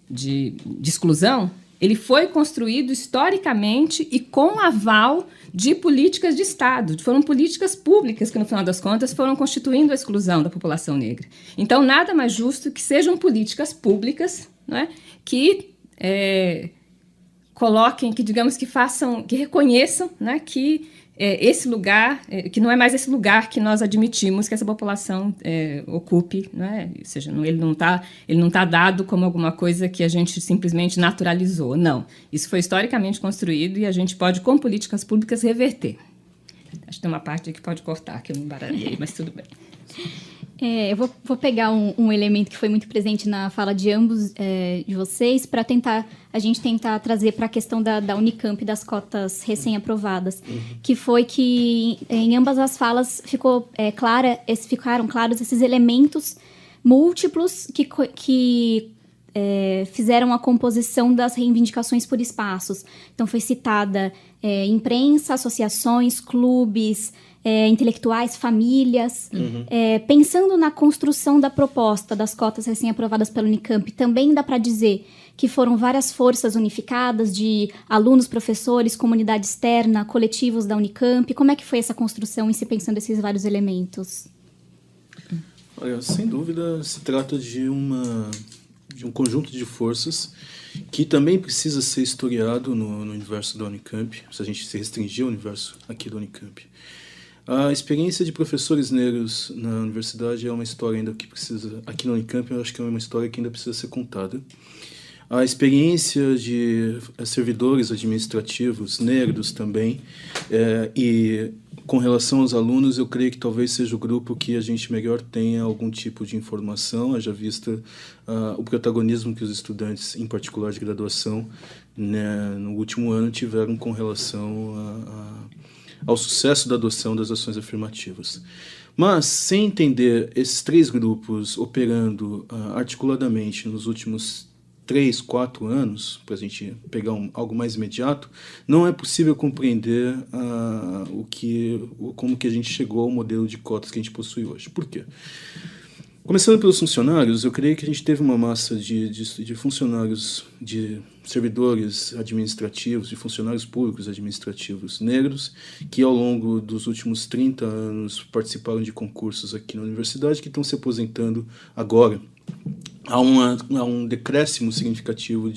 de exclusão, ele foi construído historicamente e com aval de políticas de Estado. Foram políticas públicas que, no final das contas, foram constituindo a exclusão da população negra. Então, nada mais justo que sejam políticas públicas, não é, que coloquem, que digamos que façam, que reconheçam, né, que esse lugar, que não é mais esse lugar que nós admitimos que essa população ocupe, né? Ou seja, ele não tá dado como alguma coisa que a gente simplesmente naturalizou. Não, isso foi historicamente construído e a gente pode, com políticas públicas, reverter. Acho que tem uma parte que pode cortar, que eu me embaralhei, mas tudo bem. Eu vou pegar um elemento que foi muito presente na fala de ambos de vocês para a gente tentar trazer para a questão da Unicamp, das cotas recém-aprovadas, que foi que em ambas as falas ficaram claros esses elementos múltiplos que fizeram a composição das reivindicações por espaços. Então foi citada imprensa, associações, clubes, intelectuais, famílias. Pensando na construção da proposta das cotas recém-aprovadas pela Unicamp, também dá para dizer que foram várias forças unificadas de alunos, professores, comunidade externa, coletivos da Unicamp. Como é que foi essa construção e se pensando esses vários elementos? Olha, sem dúvida se trata de um conjunto de forças que também precisa ser historiado no universo da Unicamp, se a gente se restringir ao universo aqui da Unicamp. A experiência de professores negros na universidade é uma história ainda que precisa, aqui na Unicamp, eu acho que é uma história que ainda precisa ser contada. A experiência de servidores administrativos negros também, e com relação aos alunos, eu creio que talvez seja o grupo que a gente melhor tenha algum tipo de informação, haja vista o protagonismo que os estudantes, em particular de graduação, né, no último ano tiveram com relação ao sucesso da adoção das ações afirmativas. Mas, sem entender esses três grupos operando articuladamente nos últimos 3, 4 anos, para a gente pegar algo mais imediato, não é possível compreender como que a gente chegou ao modelo de cotas que a gente possui hoje. Por quê? Começando pelos funcionários, eu creio que a gente teve uma massa de funcionários, de servidores administrativos, de funcionários públicos administrativos negros, que ao longo dos últimos 30 anos participaram de concursos aqui na universidade, que estão se aposentando agora. Há um decréscimo significativo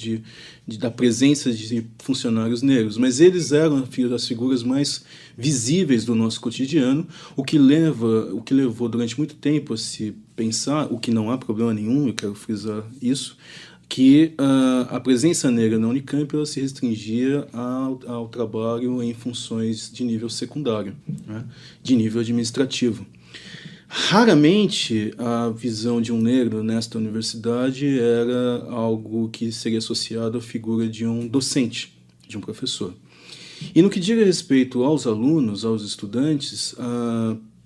da presença de funcionários negros, mas eles eram as figuras mais visíveis do nosso cotidiano, o que levou durante muito tempo a se pensar, o que não há problema nenhum, eu quero frisar isso, que a presença negra na Unicamp ela se restringia ao trabalho em funções de nível secundário, né, de nível administrativo. Raramente a visão de um negro nesta universidade era algo que seria associado à figura de um docente, de um professor. E no que diz respeito aos alunos, aos estudantes,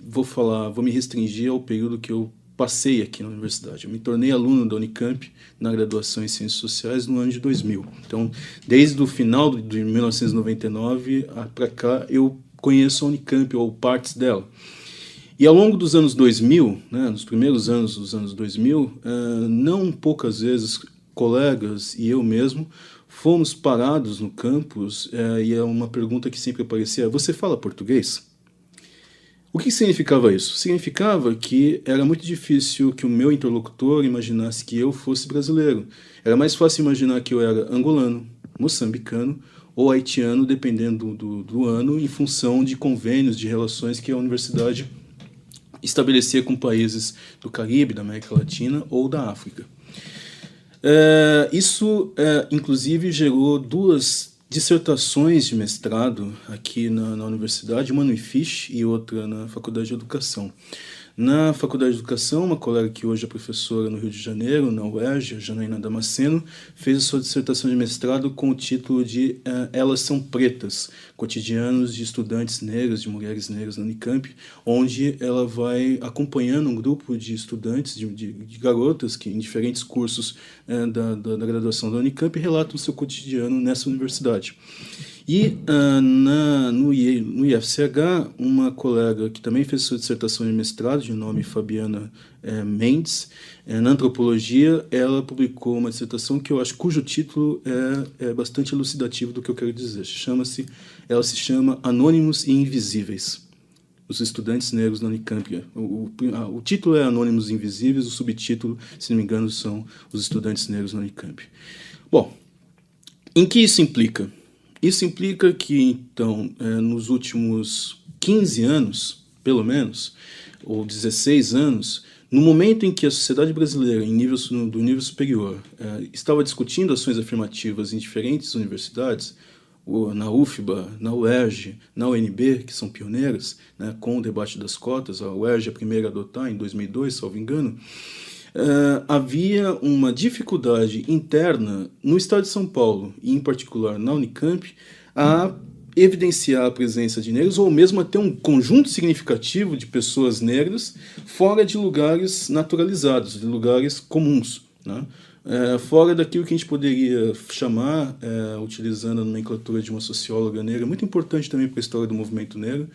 vou me restringir ao período que eu passei aqui na universidade. Eu me tornei aluno da Unicamp na graduação em Ciências Sociais no ano de 2000. Então, desde o final de 1999 para cá, eu conheço a Unicamp ou partes dela. E ao longo dos anos 2000, né, nos primeiros anos dos anos 2000, não poucas vezes colegas e eu mesmo fomos parados no campus e é uma pergunta que sempre aparecia: você fala português? O que significava isso? Significava que era muito difícil que o meu interlocutor imaginasse que eu fosse brasileiro. Era mais fácil imaginar que eu era angolano, moçambicano ou haitiano, dependendo do ano, em função de convênios, de relações que a universidade estabelecia com países do Caribe, da América Latina ou da África. Isso, inclusive, gerou 2 dissertações de mestrado aqui na universidade, uma no IFISH e outra na Faculdade de Educação. Na Faculdade de Educação, uma colega que hoje é professora no Rio de Janeiro, na UERJ, a Janaína Damasceno, fez a sua dissertação de mestrado com o título de Elas São Pretas, cotidianos de estudantes negras, de mulheres negras na Unicamp, onde ela vai acompanhando um grupo de estudantes, de garotas que em diferentes cursos da graduação da Unicamp relatam o seu cotidiano nessa universidade. E no IFCH, uma colega que também fez sua dissertação de mestrado, de nome Fabiana Mendes, na antropologia, ela publicou uma dissertação que eu acho cujo título é bastante elucidativo do que eu quero dizer. Ela se chama Anônimos e Invisíveis. Os estudantes negros na Unicamp. O título é Anônimos e Invisíveis, o subtítulo, se não me engano, são Os Estudantes Negros na Unicamp. Bom, Em que isso implica? Isso implica que, então, nos últimos 15 anos, pelo menos, ou 16 anos, no momento em que a sociedade brasileira, do nível superior, estava discutindo ações afirmativas em diferentes universidades, na UFBA, na UERJ, na UNB, que são pioneiras, né, com o debate das cotas, a UERJ é a primeira a adotar em 2002, salvo engano, havia uma dificuldade interna no estado de São Paulo, e em particular na Unicamp, a evidenciar a presença de negros, ou mesmo a ter um conjunto significativo de pessoas negras fora de lugares naturalizados, de lugares comuns, né? Fora daquilo que a gente poderia chamar, utilizando a nomenclatura de uma socióloga negra, muito importante também para a história do movimento negro,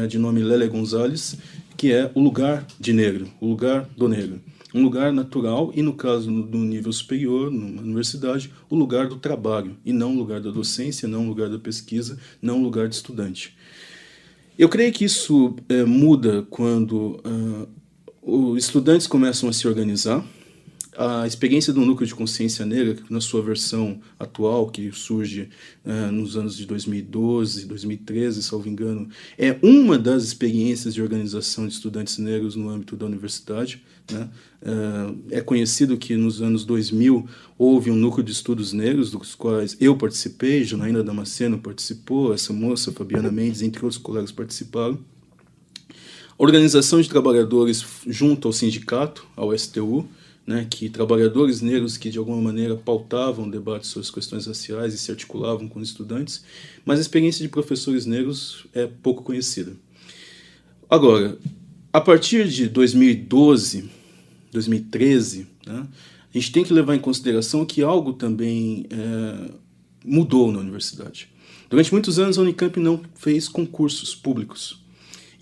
de nome Lélia Gonzalez, que é o lugar de negro, o lugar do negro. Um lugar natural e, no caso do nível superior, numa universidade, o lugar do trabalho, e não o lugar da docência, não o lugar da pesquisa, não o lugar de estudante. Eu creio que isso muda quando os estudantes começam a se organizar. A experiência do Núcleo de Consciência Negra, na sua versão atual, que surge nos anos de 2012, 2013, salvo engano, é uma das experiências de organização de estudantes negros no âmbito da universidade, né? É conhecido que nos anos 2000 houve um núcleo de estudos negros, dos quais eu participei, Janaína Damasceno participou, essa moça, Fabiana Mendes, entre outros colegas participaram. Organização de trabalhadores junto ao sindicato, ao STU, né, que trabalhadores negros que de alguma maneira pautavam debates sobre as questões raciais e se articulavam com os estudantes, mas a experiência de professores negros é pouco conhecida. Agora, a partir de 2012, 2013, né, a gente tem que levar em consideração que algo também mudou na universidade. Durante muitos anos a Unicamp não fez concursos públicos,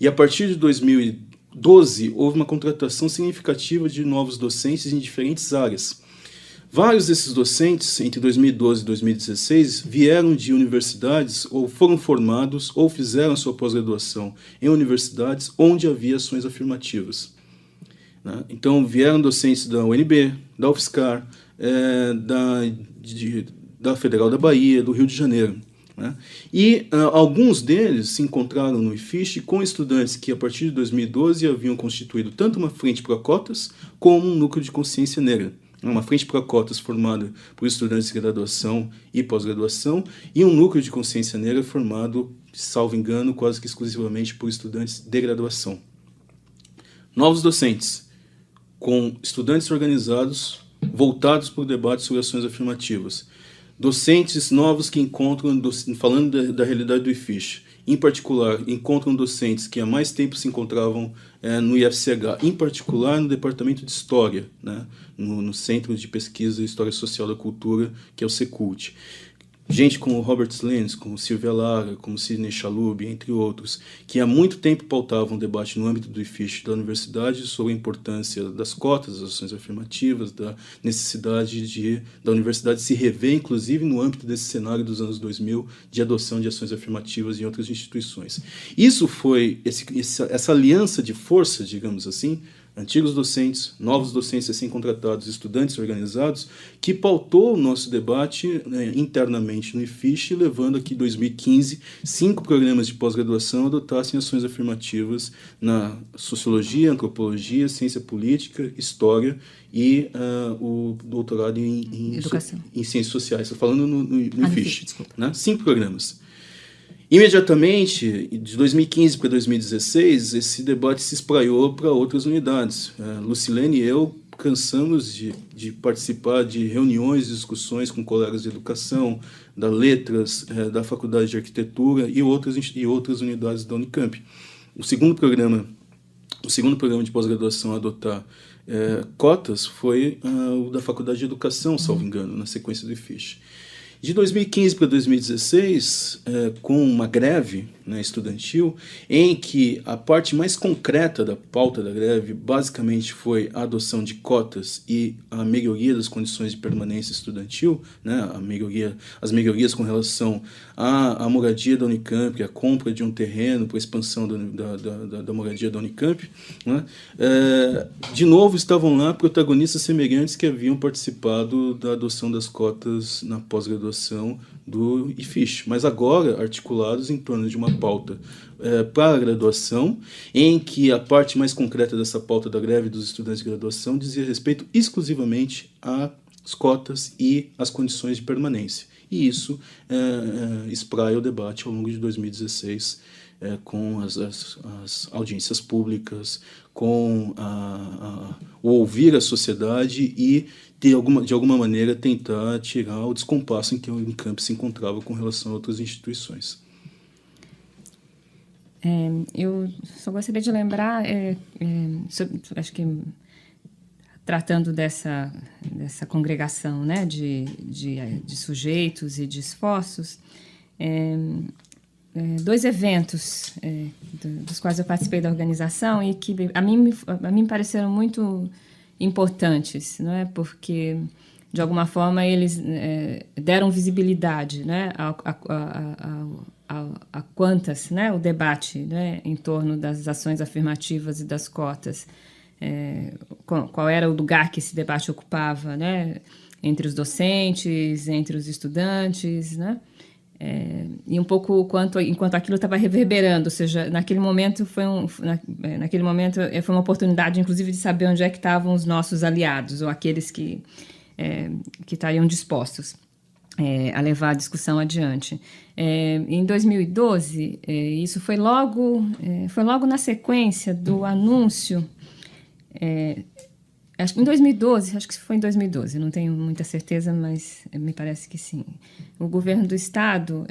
e a partir de 2012, houve uma contratação significativa de novos docentes em diferentes áreas. Vários desses docentes, entre 2012 e 2016, vieram de universidades ou foram formados ou fizeram sua pós-graduação em universidades onde havia ações afirmativas, né? Então, vieram docentes da UNB, da UFSCar, da Federal da Bahia, do Rio de Janeiro, né? E alguns deles se encontraram no IFISH com estudantes que, a partir de 2012, haviam constituído tanto uma frente para cotas como um núcleo de consciência negra. Uma frente para cotas formada por estudantes de graduação e pós-graduação e um núcleo de consciência negra formado, salvo engano, quase que exclusivamente por estudantes de graduação. Novos docentes, com estudantes organizados, voltados para o debate sobre ações afirmativas. Docentes novos que encontram, falando da realidade do IFISH, em particular, encontram docentes que há mais tempo se encontravam no IFCH, em particular no Departamento de História, né, no Centro de Pesquisa e História Social da Cultura, que é o Secult. Gente como Robert Lenz, como Silvia Lara, como Sidney Chalub, entre outros, que há muito tempo pautavam um debate no âmbito do IFISH da universidade sobre a importância das cotas, das ações afirmativas, da necessidade da universidade se rever, inclusive no âmbito desse cenário dos anos 2000, de adoção de ações afirmativas em outras instituições. Isso foi essa aliança de força, digamos assim, antigos docentes, novos docentes recém-contratados, estudantes organizados, que pautou o nosso debate internamente no IFISH, levando aqui em 2015 5 programas de pós-graduação adotassem ações afirmativas na sociologia, antropologia, ciência política, história e o doutorado em ciências sociais. Estou falando no IFISH. Né? 5 programas. Imediatamente, de 2015 para 2016, esse debate se espraiou para outras unidades. Lucilene e eu cansamos de participar de reuniões, discussões com colegas de educação, da letras, da faculdade de arquitetura e outras unidades da Unicamp. O segundo programa de pós-graduação a adotar cotas foi o da faculdade de educação, salvo engano, na sequência do IFISH. De 2015 para 2016, com uma greve né, estudantil, em que a parte mais concreta da pauta da greve basicamente foi a adoção de cotas e a melhoria das condições de permanência estudantil, né, as melhorias com relação à moradia da Unicamp, a compra de um terreno para a expansão da moradia da Unicamp, né, de novo estavam lá protagonistas semelhantes que haviam participado da adoção das cotas na pós-graduação do IFISH, mas agora articulados em torno de uma pauta para a graduação, em que a parte mais concreta dessa pauta da greve dos estudantes de graduação dizia respeito exclusivamente às cotas e às condições de permanência. E isso espraia o debate ao longo de 2016, com as audiências públicas, com o ouvir a sociedade e, de alguma maneira, tentar tirar o descompasso em que a Unicamp se encontrava com relação a outras instituições. Eu só gostaria de lembrar, acho que tratando dessa congregação, né, de sujeitos e de esforços, dois eventos dos quais eu participei da organização e que a mim me pareceram muito importantes, não é? Porque de alguma forma eles deram visibilidade, né, a quantas, né, o debate, né, em torno das ações afirmativas e das cotas, qual era o lugar que esse debate ocupava, né, entre os docentes, entre os estudantes, né? E um pouco enquanto aquilo estava reverberando, ou seja, naquele momento foi uma oportunidade, inclusive, de saber onde é que estavam os nossos aliados, ou aqueles que estariam dispostos a levar a discussão adiante. Em 2012, isso foi logo na sequência do anúncio. Acho que em 2012, acho que foi em 2012, não tenho muita certeza, mas me parece que sim. O governo do Estado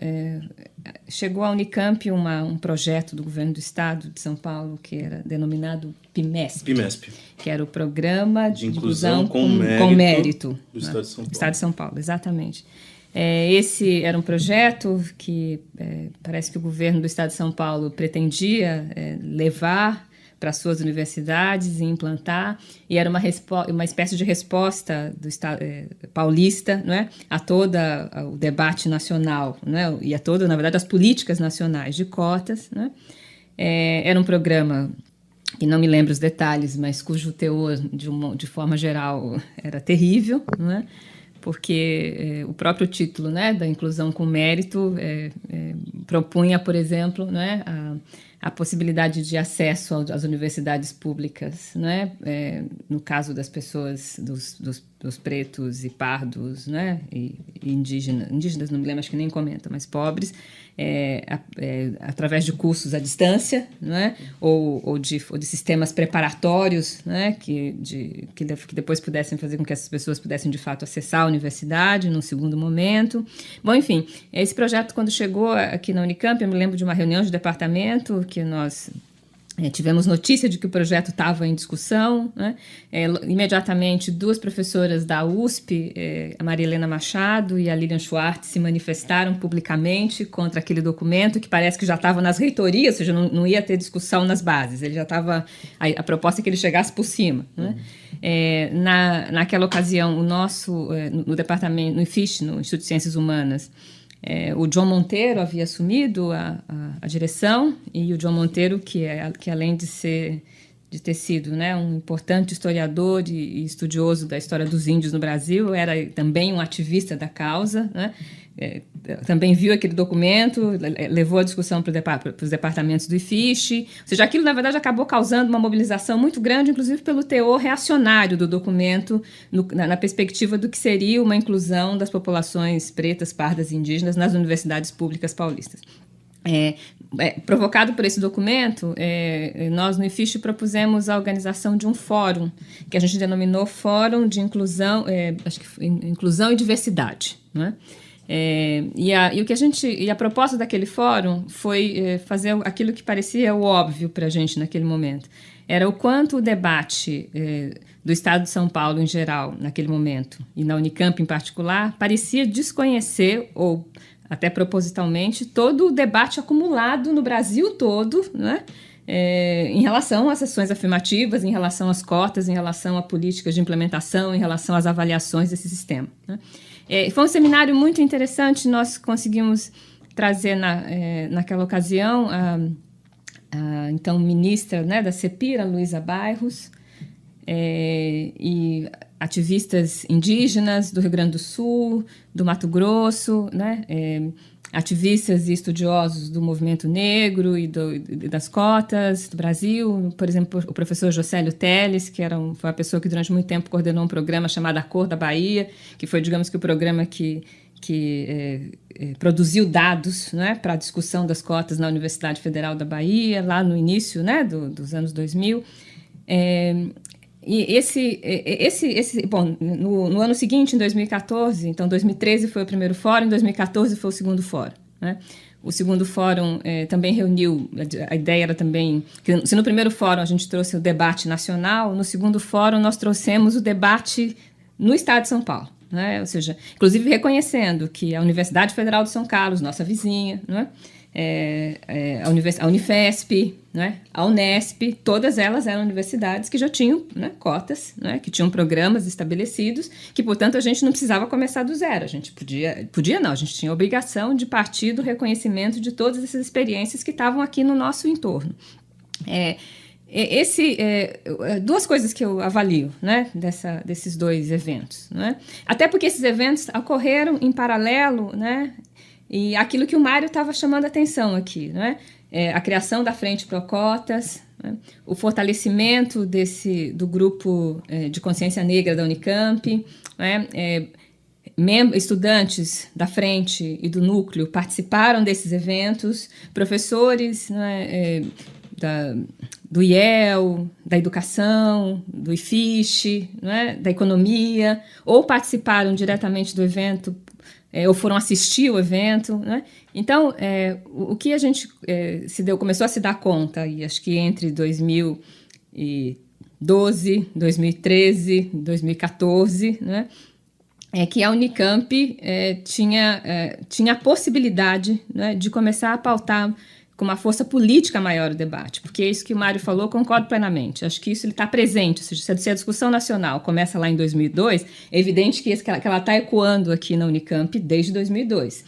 chegou à Unicamp um projeto do governo do Estado de São Paulo que era denominado PIMESP, que era o Programa de Inclusão com Mérito do Estado de São Paulo. Estado de São Paulo, exatamente. Esse era um projeto que parece que o governo do Estado de São Paulo pretendia levar para as suas universidades e implantar, e era uma espécie de resposta do Estado paulista, não é, a todo o debate nacional, não é, e a toda, na verdade, as políticas nacionais de cotas, não é. Era um programa que não me lembro os detalhes, mas cujo teor, de forma geral, era terrível, não é? Porque o próprio título, né, da inclusão com mérito propunha, por exemplo, né, a possibilidade de acesso às universidades públicas, né? No caso das pessoas, dos pretos e pardos, né? E indígenas não me lembro, acho que nem comenta, mas pobres, através de cursos à distância, né? ou de sistemas preparatórios, né? que depois pudessem fazer com que essas pessoas pudessem, de fato, acessar a universidade num segundo momento. Bom, enfim, esse projeto, quando chegou aqui na Unicamp, eu me lembro de uma reunião de departamento que nós tivemos notícia de que o projeto estava em discussão, né? Imediatamente, duas professoras da USP, a Maria Helena Machado e a Lilian Schwartz, se manifestaram publicamente contra aquele documento, que parece que já estava nas reitorias, ou seja, não ia ter discussão nas bases, ele já estava, a proposta é que ele chegasse por cima, né? Naquela ocasião, o nosso, no departamento, no IFISH, no Instituto de Ciências Humanas, o John Monteiro havia assumido a direção, e o John Monteiro, que além de ter sido, né, um importante historiador e estudioso da história dos índios no Brasil, era também um ativista da causa, né? Também viu aquele documento, levou a discussão para os departamentos do IFISH, ou seja, aquilo, na verdade, acabou causando uma mobilização muito grande, inclusive pelo teor reacionário do documento, na perspectiva do que seria uma inclusão das populações pretas, pardas e indígenas nas universidades públicas paulistas. Provocado por esse documento, nós no IFISH propusemos a organização de um fórum, que a gente denominou Fórum de Inclusão, acho que foi Inclusão e Diversidade, né? E a proposta daquele fórum foi fazer aquilo que parecia o óbvio para a gente naquele momento. Era o quanto o debate do Estado de São Paulo em geral, naquele momento, e na Unicamp em particular, parecia desconhecer ou até propositalmente, todo o debate acumulado no Brasil todo, né, em relação às sessões afirmativas, em relação às cotas, em relação a políticas de implementação, em relação às avaliações desse sistema, né. Foi um seminário muito interessante. Nós conseguimos trazer naquela ocasião a então ministra, né, da CEPIR, Luísa Bairros, e ativistas indígenas do Rio Grande do Sul, do Mato Grosso, né, ativistas e estudiosos do movimento negro e das cotas do Brasil. Por exemplo, o professor Jocélio Teles, que foi uma pessoa que durante muito tempo coordenou um programa chamado A Cor da Bahia, que foi, digamos que, o programa que produziu dados, né, para a discussão das cotas na Universidade Federal da Bahia, lá no início, né, dos anos 2000. E bom, no ano seguinte, em 2014, então 2013 foi o primeiro fórum, em 2014 foi o segundo fórum, né? O segundo fórum também reuniu, a ideia era também, que se no primeiro fórum a gente trouxe o debate nacional, no segundo fórum nós trouxemos o debate no estado de São Paulo, né? Ou seja, inclusive reconhecendo que a Universidade Federal de São Carlos, nossa vizinha, né? A Unifesp, né? A Unesp, todas elas eram universidades que já tinham, né, cotas, né, que tinham programas estabelecidos, que, portanto, a gente não precisava começar do zero. A gente a gente tinha a obrigação de partir do reconhecimento de todas essas experiências que estavam aqui no nosso entorno. Duas coisas que eu avalio, né, desses dois eventos, né? Até porque esses eventos ocorreram em paralelo, né, e aquilo que o Mário estava chamando a atenção aqui, né? A criação da Frente Pro Cotas, né? O fortalecimento do grupo de consciência negra da Unicamp, né? Estudantes da Frente e do Núcleo participaram desses eventos, professores, né, do IEL, da educação, do IFISH, né, da economia, ou participaram diretamente do evento, ou foram assistir o evento, né? Então, o que a gente começou a se dar conta, e acho que entre 2012, 2013, 2014, né, é que a Unicamp tinha a possibilidade, né, de começar a pautar com uma força política maior o debate, porque é isso que o Mário falou, concordo plenamente. Acho que isso está presente, ou seja, se a discussão nacional começa lá em 2002, é evidente que ela está ecoando aqui na Unicamp desde 2002.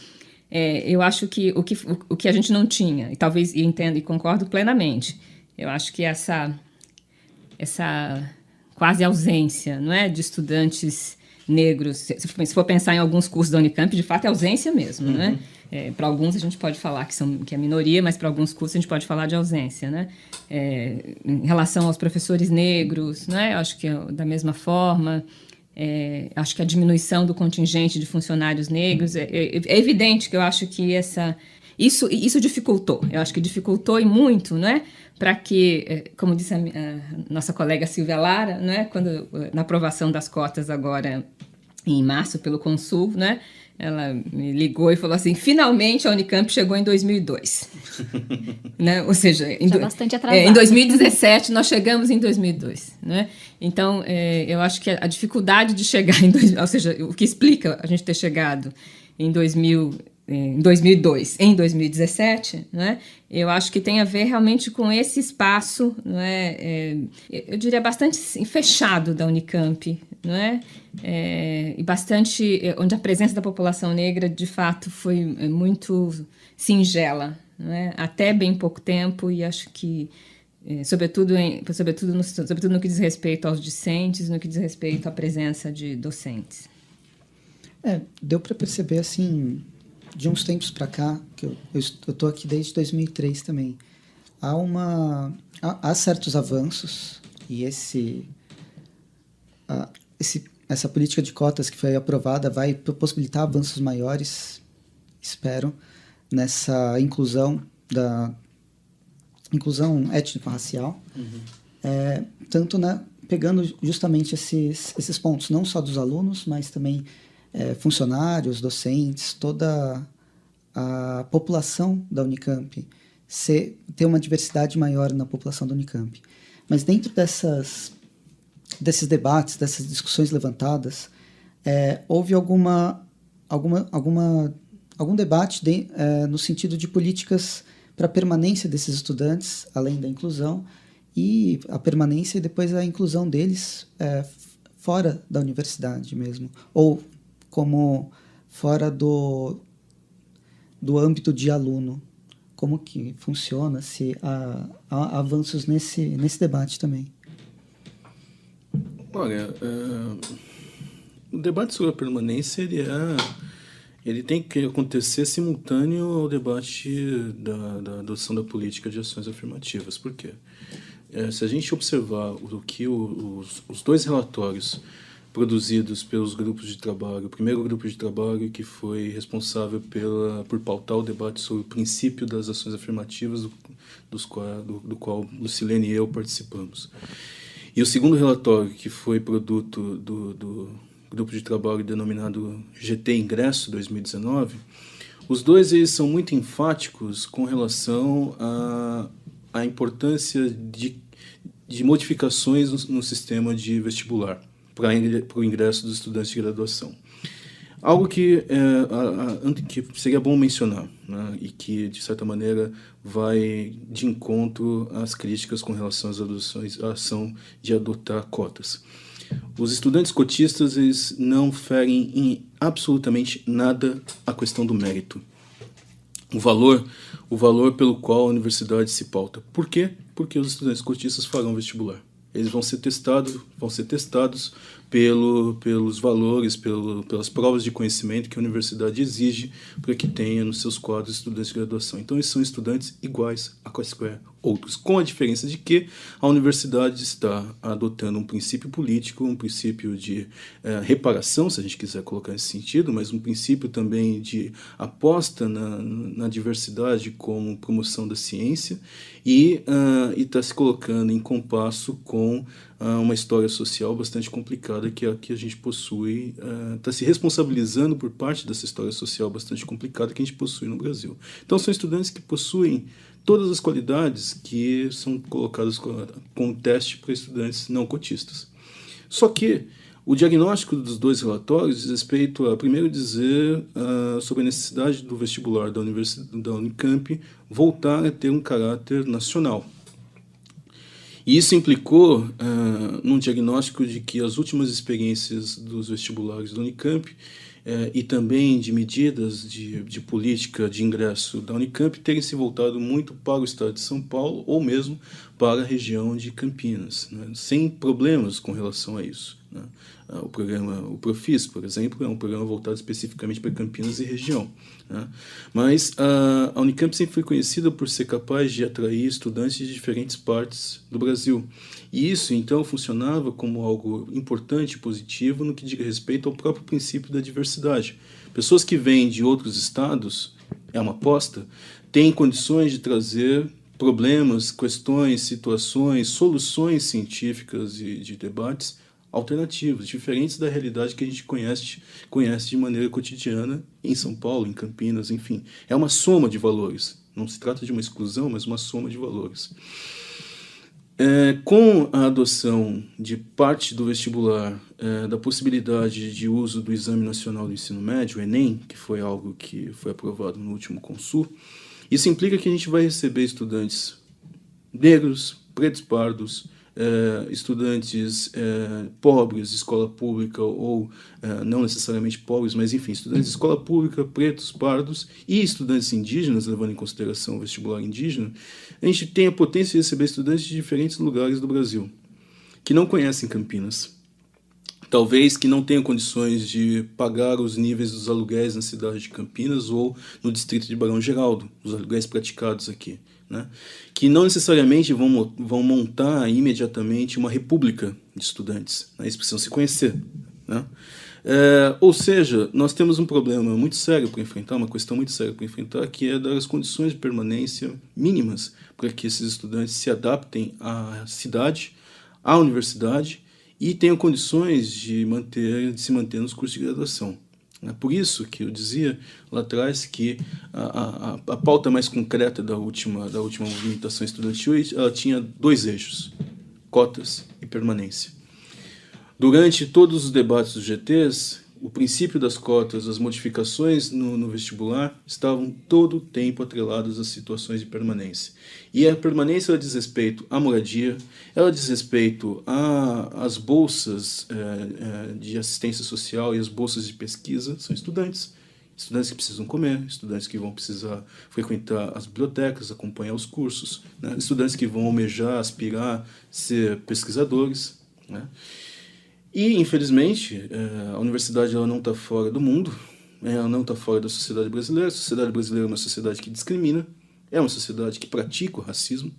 Eu acho que o que a gente não tinha, e talvez entendo e concordo plenamente, eu acho que essa quase ausência, não é, de estudantes negros, se for pensar em alguns cursos da Unicamp, de fato é ausência mesmo, né? Para alguns a gente pode falar que é minoria, mas para alguns cursos a gente pode falar de ausência, né? Em relação aos professores negros, né? Eu acho que da mesma forma, acho que a diminuição do contingente de funcionários negros, é evidente que eu acho que isso dificultou, eu acho que dificultou e muito, né? Para que, como disse a nossa colega Silvia Lara, né? Na aprovação das cotas agora em março pelo Consul, né? Ela me ligou e falou assim, finalmente a Unicamp chegou em 2002. Né? Ou seja, bastante atrasado. Em 2017 nós chegamos em 2002. Né? Então, eu acho que a dificuldade de chegar ou seja, o que explica a gente ter chegado em 2002, em 2017, né? Eu acho que tem a ver realmente com esse espaço, não é? Eu diria bastante fechado da Unicamp, não é? E bastante onde a presença da população negra de fato foi muito singela, não é? Até bem pouco tempo, e acho que sobretudo no que diz respeito aos discentes, no que diz respeito à presença de docentes. Deu para perceber assim, de uns tempos para cá, que eu estou aqui desde 2003 também, há certos avanços, e essa política de cotas que foi aprovada vai possibilitar avanços maiores, espero, nessa inclusão étnico-racial, tanto pegando justamente esses pontos, não só dos alunos, mas também funcionários, docentes, toda a população da Unicamp, ter uma diversidade maior na população da Unicamp. Mas dentro desses debates, dessas discussões levantadas, houve alguma algum debate no sentido de políticas para a permanência desses estudantes, além da inclusão, e a permanência e depois a inclusão deles fora da universidade mesmo, ou como fora do âmbito de aluno. Como que funciona, se há avanços nesse debate também? Olha, o debate sobre a permanência ele tem que acontecer simultâneo ao debate da adoção da política de ações afirmativas. Por quê? Se a gente observar o que os dois relatórios produzidos pelos grupos de trabalho, o primeiro grupo de trabalho que foi responsável por pautar o debate sobre o princípio das ações afirmativas, do qual Lucilene e eu participamos. E o segundo relatório, que foi produto do grupo de trabalho denominado GT Ingresso 2019, os dois eles são muito enfáticos com relação à importância de modificações no sistema de vestibular para o ingresso dos estudantes de graduação. Algo que seria bom mencionar, né, e que, de certa maneira, vai de encontro às críticas com relação às adoções, à ação de adotar cotas. Os estudantes cotistas eles não ferem em absolutamente nada a questão do mérito. O valor pelo qual a universidade se pauta. Por quê? Porque os estudantes cotistas farão vestibular. Eles vão ser testados pelos valores, pelas provas de conhecimento que a universidade exige para que tenha nos seus quadros estudantes de graduação. Então, eles são estudantes iguais a quaisquer outros, com a diferença de que a universidade está adotando um princípio político, um princípio de reparação, se a gente quiser colocar nesse sentido, mas um princípio também de aposta na diversidade como promoção da ciência e está se colocando em compasso com uma história social bastante complicada que é a que a gente possui, está se responsabilizando por parte dessa história social bastante complicada que a gente possui no Brasil. Então, são estudantes que possuem todas as qualidades que são colocadas como teste para estudantes não cotistas. Só que o diagnóstico dos dois relatórios diz respeito a, primeiro, dizer sobre a necessidade do vestibular da Unicamp voltar a ter um caráter nacional. E isso implicou num diagnóstico de que as últimas experiências dos vestibulares da Unicamp e também de medidas de política de ingresso da Unicamp terem se voltado muito para o estado de São Paulo ou mesmo para a região de Campinas, né, sem problemas com relação a isso, né. O Profis, por exemplo, é um programa voltado especificamente para Campinas e região, né. Mas a Unicamp sempre foi conhecida por ser capaz de atrair estudantes de diferentes partes do Brasil. E isso, então, funcionava como algo importante e positivo no que diz respeito ao próprio princípio da diversidade. Pessoas que vêm de outros estados, é uma aposta, têm condições de trazer problemas, questões, situações, soluções científicas e de debates alternativos, diferentes da realidade que a gente conhece de maneira cotidiana em São Paulo, em Campinas, enfim. É uma soma de valores. Não se trata de uma exclusão, mas uma soma de valores. Com a adoção de parte do vestibular, da possibilidade de uso do Exame Nacional do Ensino Médio, o Enem, que foi algo que foi aprovado no último Consul, isso implica que a gente vai receber estudantes negros, pretos pardos, estudantes pobres de escola pública ou não necessariamente pobres, mas enfim, estudantes de escola pública, pretos, pardos e estudantes indígenas, levando em consideração o vestibular indígena. A gente tem a potência de receber estudantes de diferentes lugares do Brasil, que não conhecem Campinas, talvez que não tenham condições de pagar os níveis dos aluguéis na cidade de Campinas ou no distrito de Barão Geraldo, os aluguéis praticados aqui, né? Que não necessariamente vão montar imediatamente uma república de estudantes, né? Eles precisam se conhecer, né? Ou seja, nós temos um problema muito sério para enfrentar, uma questão muito séria para enfrentar, que é dar as condições de permanência mínimas para que esses estudantes se adaptem à cidade, à universidade e tenham condições de se manter nos cursos de graduação. É por isso que eu dizia lá atrás que a pauta mais concreta da última movimentação estudantil ela tinha dois eixos, cotas e permanência. Durante todos os debates dos GTs, o princípio das cotas, as modificações no vestibular estavam todo o tempo atreladas às situações de permanência. E a permanência ela diz respeito à moradia, ela diz respeito às bolsas de assistência social e as bolsas de pesquisa. São estudantes que precisam comer, estudantes que vão precisar frequentar as bibliotecas, acompanhar os cursos, né? Estudantes que vão almejar, aspirar, ser pesquisadores, né? E, infelizmente, a universidade ela não está fora do mundo, ela não está fora da sociedade brasileira. A sociedade brasileira é uma sociedade que discrimina, é uma sociedade que pratica o racismo.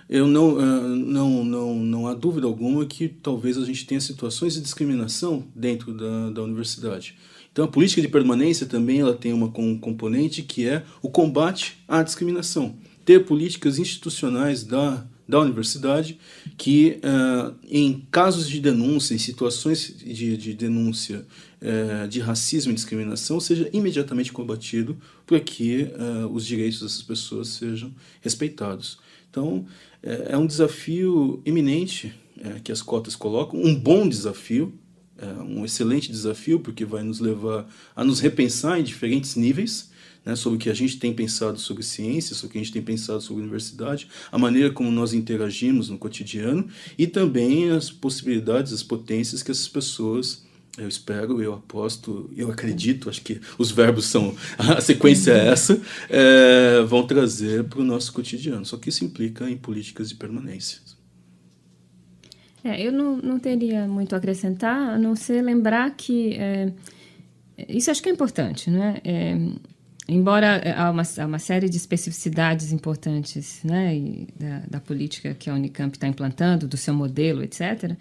Não há dúvida alguma que talvez a gente tenha situações de discriminação dentro da universidade. Então, a política de permanência também ela tem um componente que é o combate à discriminação. Ter políticas institucionais da universidade que, em casos de denúncia, em situações de denúncia de racismo e discriminação, seja imediatamente combatido para que os direitos dessas pessoas sejam respeitados. Então, é um desafio iminente que as cotas colocam, um bom desafio, um excelente desafio, porque vai nos levar a nos repensar em diferentes níveis, né, sobre o que a gente tem pensado sobre ciência, sobre o que a gente tem pensado sobre universidade, a maneira como nós interagimos no cotidiano e também as possibilidades, as potências que essas pessoas, eu espero, eu aposto, eu acredito, acho que os verbos são, a sequência é essa, vão trazer para o nosso cotidiano. Só que isso implica em políticas de permanência. Eu não teria muito a acrescentar, a não ser lembrar que isso acho que é importante, né? Embora há uma série de especificidades importantes, né, da política que a Unicamp está implantando, do seu modelo, etc.,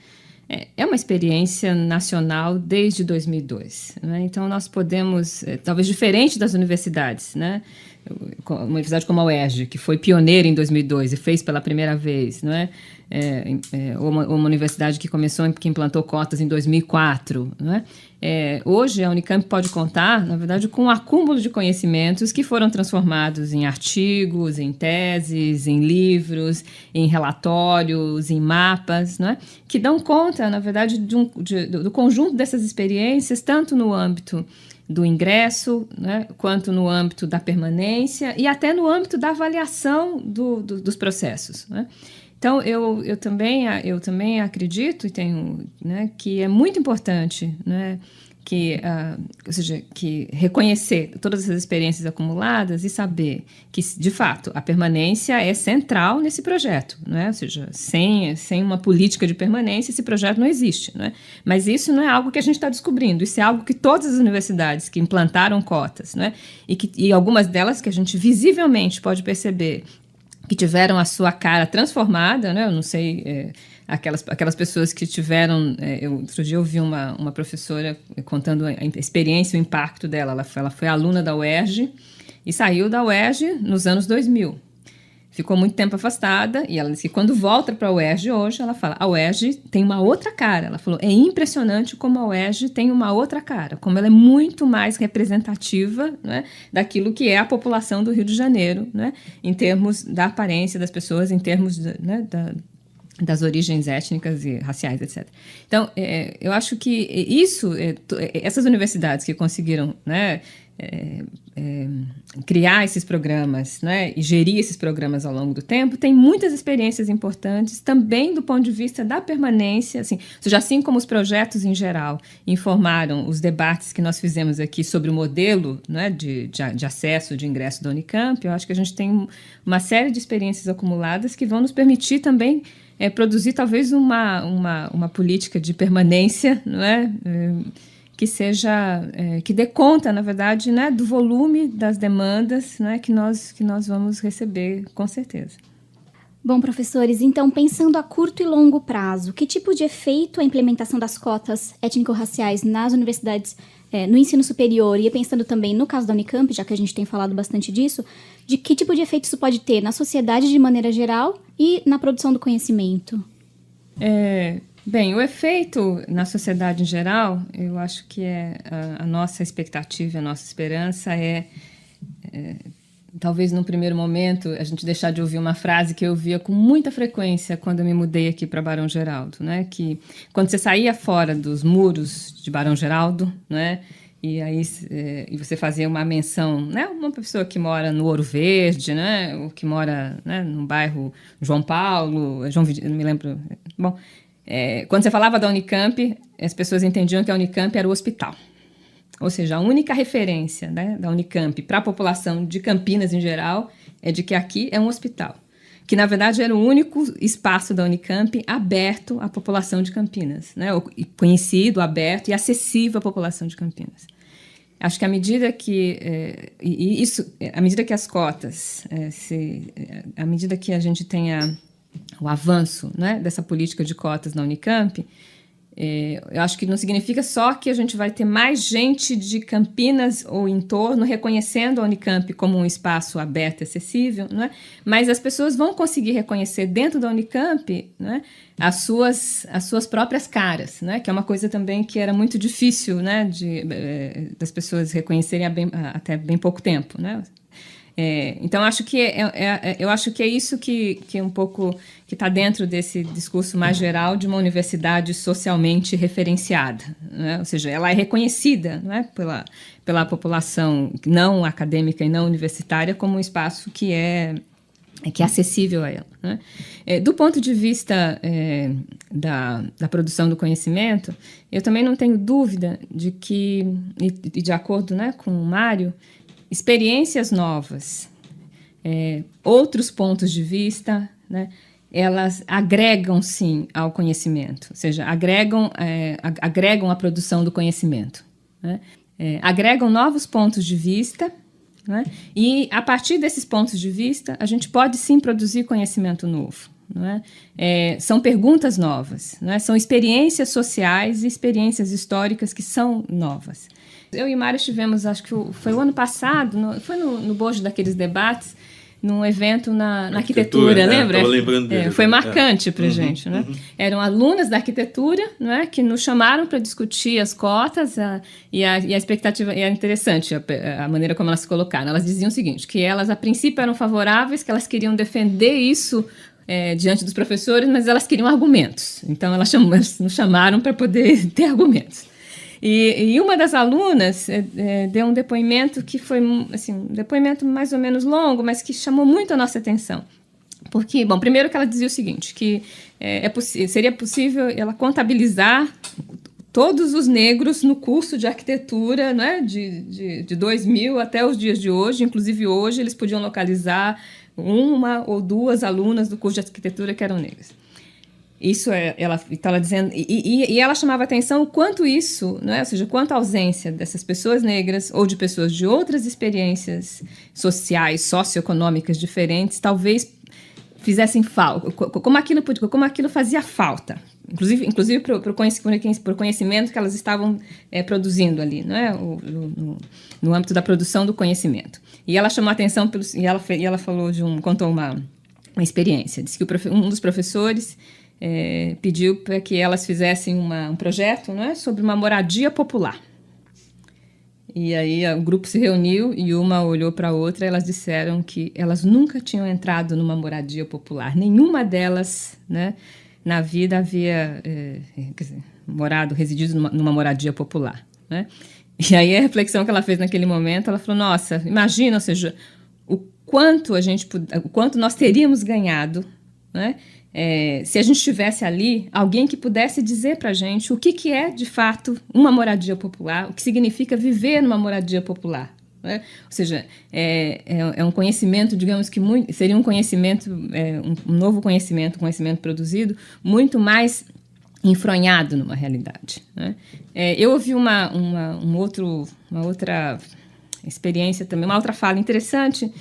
é uma experiência nacional desde 2002. Né? Então, nós podemos, talvez diferente das universidades, né? Uma universidade como a UERJ, que foi pioneira em 2002 e fez pela primeira vez, não é? Ou uma universidade que que implantou cotas em 2004, não é? Hoje a Unicamp pode contar, na verdade, com um acúmulo de conhecimentos que foram transformados em artigos, em teses, em livros, em relatórios, em mapas, não é? Que dão conta, na verdade, do conjunto dessas experiências, tanto no âmbito do ingresso, né, quanto no âmbito da permanência e até no âmbito da avaliação dos processos, né? Então, eu também acredito e tenho, né, que é muito importante, né, ou seja, que reconhecer todas essas experiências acumuladas e saber que, de fato, a permanência é central nesse projeto, né? Ou seja, sem uma política de permanência, esse projeto não existe, né? Mas isso não é algo que a gente está descobrindo, isso é algo que todas as universidades que implantaram cotas, né? E algumas delas que a gente visivelmente pode perceber que tiveram a sua cara transformada, né? Eu não sei, aquelas pessoas que tiveram... outro dia eu ouvi uma professora contando a experiência, o impacto dela. Ela foi aluna da UERJ e saiu da UERJ nos anos 2000. Ficou muito tempo afastada e ela disse que quando volta para a UERJ hoje, ela fala, a UERJ tem uma outra cara. Ela falou, é impressionante como a UERJ tem uma outra cara, como ela é muito mais representativa, né, daquilo que é a população do Rio de Janeiro, né, em termos da aparência das pessoas, em termos das origens étnicas e raciais, etc. Então, eu acho que essas universidades que conseguiram, né, criar esses programas, né, e gerir esses programas ao longo do tempo, tem muitas experiências importantes também do ponto de vista da permanência, assim, ou seja, assim como os projetos em geral informaram os debates que nós fizemos aqui sobre o modelo, né, de acesso, de ingresso da Unicamp, eu acho que a gente tem uma série de experiências acumuladas que vão nos permitir também produzir talvez uma política de permanência, não é? Que dê conta, na verdade, né, do volume das demandas, né, que nós vamos receber, com certeza. Bom, professores, então, pensando a curto e longo prazo, que tipo de efeito a implementação das cotas étnico-raciais nas universidades, no ensino superior, e pensando também no caso da Unicamp, já que a gente tem falado bastante disso, de que tipo de efeito isso pode ter na sociedade de maneira geral e na produção do conhecimento? Bem, o efeito na sociedade em geral, eu acho que a nossa expectativa, a nossa esperança talvez num primeiro momento a gente deixar de ouvir uma frase que eu ouvia com muita frequência quando eu me mudei aqui para Barão Geraldo, né? Que quando você saía fora dos muros de Barão Geraldo, né? E aí e você fazia uma menção, né? Uma pessoa que mora no Ouro Verde, né? Ou que mora, né, no bairro João Paulo, não me lembro. Bom, quando você falava da Unicamp, as pessoas entendiam que a Unicamp era o hospital. Ou seja, a única referência, né, da Unicamp para a população de Campinas em geral é de que aqui é um hospital. Que, na verdade, era o único espaço da Unicamp aberto à população de Campinas, né? Conhecido, aberto e acessível à população de Campinas. Acho que à medida que à medida que as cotas, à medida que a gente tenha o avanço, né, dessa política de cotas na Unicamp, eu acho que não significa só que a gente vai ter mais gente de Campinas ou em torno reconhecendo a Unicamp como um espaço aberto e acessível, né? Mas as pessoas vão conseguir reconhecer dentro da Unicamp, né, as suas próprias caras, né? Que é uma coisa também que era muito difícil, né, das pessoas reconhecerem até bem pouco tempo, né? Então acho que eu acho que é isso que um pouco que está dentro desse discurso mais geral de uma universidade socialmente referenciada, né? Ou seja, ela é reconhecida, né, pela população não acadêmica e não universitária como um espaço que é acessível a ela, né? Do ponto de vista da produção do conhecimento, eu também não tenho dúvida de que, e de acordo, né, com o Mário, experiências novas, outros pontos de vista, né, elas agregam, sim, ao conhecimento, ou seja, agregam a produção do conhecimento, né? Agregam novos pontos de vista, né? E, a partir desses pontos de vista, a gente pode, sim, produzir conhecimento novo. Não é? São perguntas novas, não é? São experiências sociais e experiências históricas que são novas. Eu e Mário estivemos, acho que foi o ano passado, foi no bojo daqueles debates, num evento na arquitetura, lembra? Estava lembrando dele. Foi marcante para a gente, né? Eram alunas da arquitetura, não é, que nos chamaram para discutir as cotas e a expectativa. E é interessante a maneira como elas se colocaram. Elas diziam o seguinte, que elas, a princípio, eram favoráveis, que elas queriam defender isso diante dos professores, mas elas queriam argumentos. Então, elas nos chamaram para poder ter argumentos. E uma das alunas deu um depoimento que foi, assim, um depoimento mais ou menos longo, mas que chamou muito a nossa atenção. Porque, bom, primeiro que ela dizia o seguinte, que seria possível ela contabilizar todos os negros no curso de arquitetura, né, de 2000 até os dias de hoje. Inclusive, hoje, eles podiam localizar uma ou duas alunas do curso de arquitetura que eram negras. Isso ela estava dizendo, e ela chamava atenção o quanto isso, né, ou seja, quanto a ausência dessas pessoas negras ou de pessoas de outras experiências sociais, socioeconômicas diferentes, talvez fizessem falta, como aquilo fazia falta, inclusive para o conhecimento que elas estavam produzindo ali, não é? No âmbito da produção do conhecimento. E ela chamou a atenção, e ela falou contou uma experiência, disse que um dos professores pediu para que elas fizessem um projeto, não é, sobre uma moradia popular. E aí o grupo se reuniu e uma olhou para a outra e elas disseram que elas nunca tinham entrado numa moradia popular. Nenhuma delas, né, na vida havia residido numa moradia popular, né? E aí a reflexão que ela fez naquele momento, ela falou, nossa, imagina, ou seja, o quanto nós teríamos ganhado, né, se a gente tivesse ali alguém que pudesse dizer para a gente o que é, de fato, uma moradia popular, o que significa viver numa moradia popular, né? Ou seja, é um conhecimento, digamos que seria um conhecimento, um novo conhecimento produzido, muito mais enfronhado numa realidade, né? Eu ouvi uma outra experiência também, uma outra fala interessante,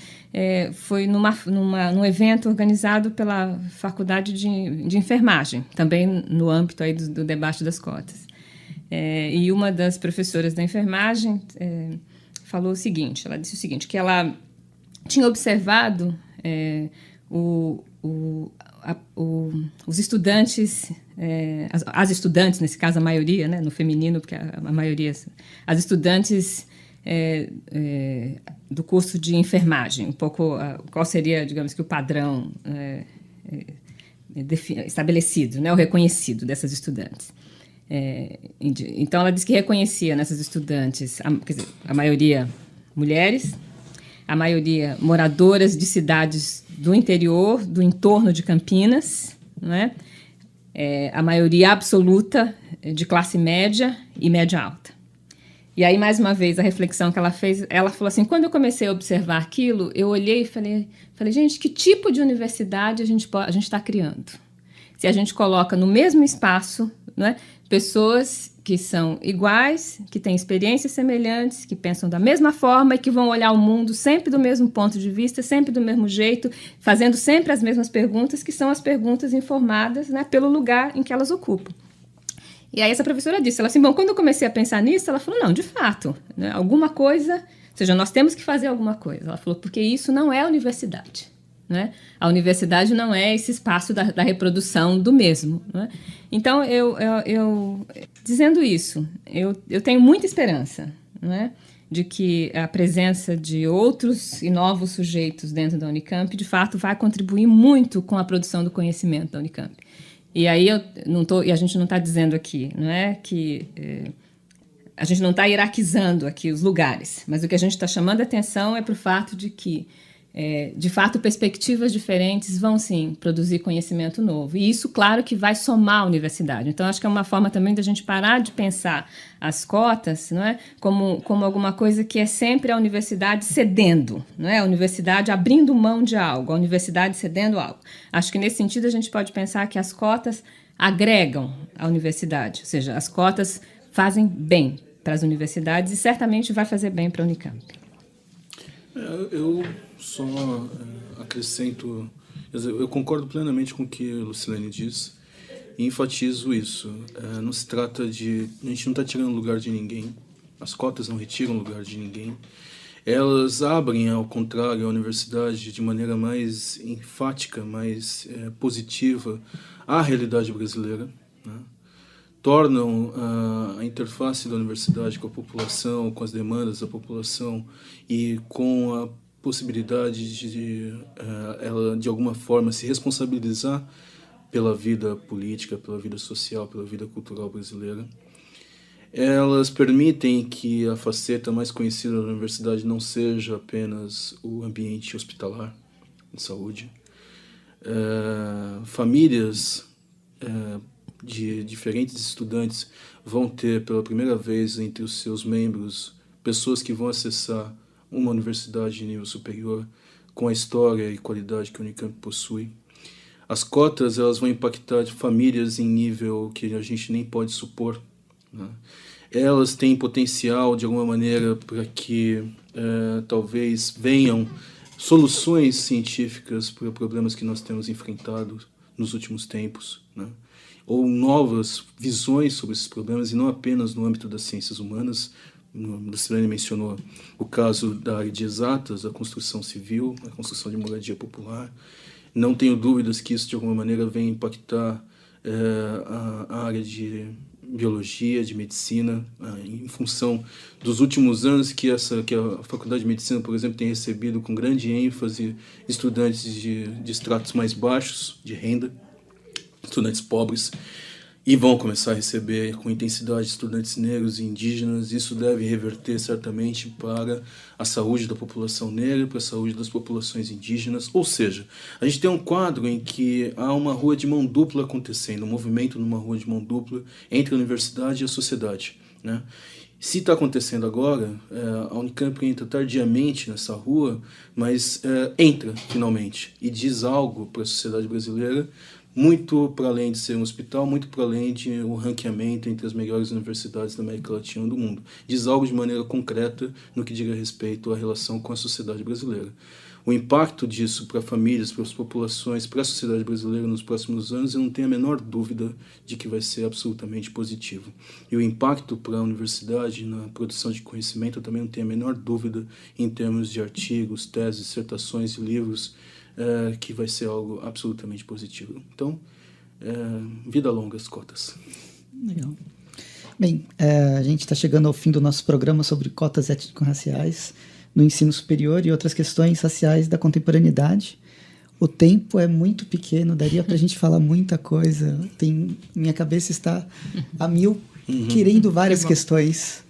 foi num evento organizado pela Faculdade de Enfermagem, também no âmbito aí do debate das cotas. E uma das professoras da enfermagem falou o seguinte, ela disse o seguinte, que ela tinha observado os estudantes, as estudantes, nesse caso a maioria, né, no feminino, porque a maioria, as estudantes do curso de enfermagem, um pouco qual seria, digamos que, o padrão estabelecido, né, o reconhecido dessas estudantes. Então, ela disse que reconhecia nessas estudantes, quer dizer, a maioria mulheres, a maioria moradoras de cidades do interior, do entorno de Campinas, não é? A maioria absoluta de classe média e média alta. E aí, mais uma vez, a reflexão que ela fez, ela falou assim, quando eu comecei a observar aquilo, eu olhei e falei, gente, que tipo de universidade a gente está criando? Se a gente coloca no mesmo espaço, né, pessoas que são iguais, que têm experiências semelhantes, que pensam da mesma forma e que vão olhar o mundo sempre do mesmo ponto de vista, sempre do mesmo jeito, fazendo sempre as mesmas perguntas, que são as perguntas informadas, né, pelo lugar em que elas ocupam. E aí essa professora disse, ela assim, bom, quando eu comecei a pensar nisso, ela falou, não, de fato, né, alguma coisa, ou seja, nós temos que fazer alguma coisa. Ela falou, porque isso não é a universidade, né? A universidade não é esse espaço da reprodução do mesmo, né? Então, eu dizendo isso, eu tenho muita esperança, né, de que a presença de outros e novos sujeitos dentro da Unicamp, de fato, vai contribuir muito com a produção do conhecimento da Unicamp. E aí a gente não está dizendo aqui, não é que a gente não está hierarquizando aqui os lugares, mas o que a gente está chamando a atenção é para o fato de que, de fato, perspectivas diferentes vão, sim, produzir conhecimento novo. E isso, claro, que vai somar a universidade. Então, acho que é uma forma também da gente parar de pensar as cotas, não é, como alguma coisa que é sempre a universidade cedendo, não é? A universidade abrindo mão de algo, a universidade cedendo algo. Acho que, nesse sentido, a gente pode pensar que as cotas agregam a universidade, ou seja, as cotas fazem bem para as universidades e certamente vai fazer bem para a Unicamp. Eu só acrescento, eu concordo plenamente com o que a Lucilene diz e enfatizo isso. Não se trata de, a gente não está tirando lugar de ninguém, as cotas não retiram lugar de ninguém, elas abrem, ao contrário, a universidade de maneira mais enfática, mais positiva à realidade brasileira, né? Tornam a interface da universidade com a população, com as demandas da população e com a possibilidade de ela, de alguma forma, se responsabilizar pela vida política, pela vida social, pela vida cultural brasileira. Elas permitem que a faceta mais conhecida da universidade não seja apenas o ambiente hospitalar de saúde. Famílias de diferentes estudantes vão ter pela primeira vez entre os seus membros pessoas que vão acessar uma universidade de nível superior com a história e qualidade que a Unicamp possui. As cotas, elas vão impactar famílias em nível que a gente nem pode supor, né? Elas têm potencial de alguma maneira para que talvez venham soluções científicas para problemas que nós temos enfrentado nos últimos tempos, né? Ou novas visões sobre esses problemas, e não apenas no âmbito das ciências humanas. A Lucilene mencionou o caso da área de exatas, a construção civil, a construção de moradia popular. Não tenho dúvidas que isso, de alguma maneira, vem impactar a área de biologia, de medicina, em função dos últimos anos que a Faculdade de Medicina, por exemplo, tem recebido com grande ênfase estudantes de estratos mais baixos de renda, estudantes pobres, e vão começar a receber com intensidade estudantes negros e indígenas. Isso deve reverter certamente para a saúde da população negra, para a saúde das populações indígenas. Ou seja, a gente tem um quadro em que há uma rua de mão dupla acontecendo, um movimento numa rua de mão dupla entre a universidade e a sociedade, né? Se está acontecendo agora, a Unicamp entra tardiamente nessa rua, mas entra finalmente e diz algo para a sociedade brasileira, muito para além de ser um hospital, muito para além de um ranqueamento entre as melhores universidades da América Latina e do mundo. Diz algo de maneira concreta no que diz respeito à relação com a sociedade brasileira. O impacto disso para famílias, para as populações, para a sociedade brasileira nos próximos anos, eu não tenho a menor dúvida de que vai ser absolutamente positivo. E o impacto para a universidade na produção de conhecimento, eu também não tenho a menor dúvida em termos de artigos, teses, dissertações e livros, que vai ser algo absolutamente positivo. Então, vida longa as cotas. Legal. Bem, a gente está chegando ao fim do nosso programa sobre cotas étnico-raciais no ensino superior e outras questões raciais da contemporaneidade. O tempo é muito pequeno, daria para a gente falar muita coisa. Minha cabeça está a mil, querendo várias questões,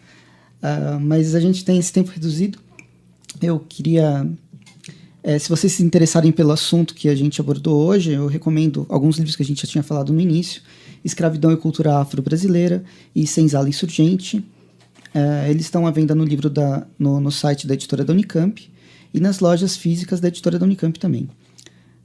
mas a gente tem esse tempo reduzido. Eu queria, se vocês se interessarem pelo assunto que a gente abordou hoje, eu recomendo alguns livros que a gente já tinha falado no início: Escravidão e Cultura Afro-Brasileira e Senzala Insurgente. Eles estão à venda no livro no site da editora da Unicamp e nas lojas físicas da editora da Unicamp também,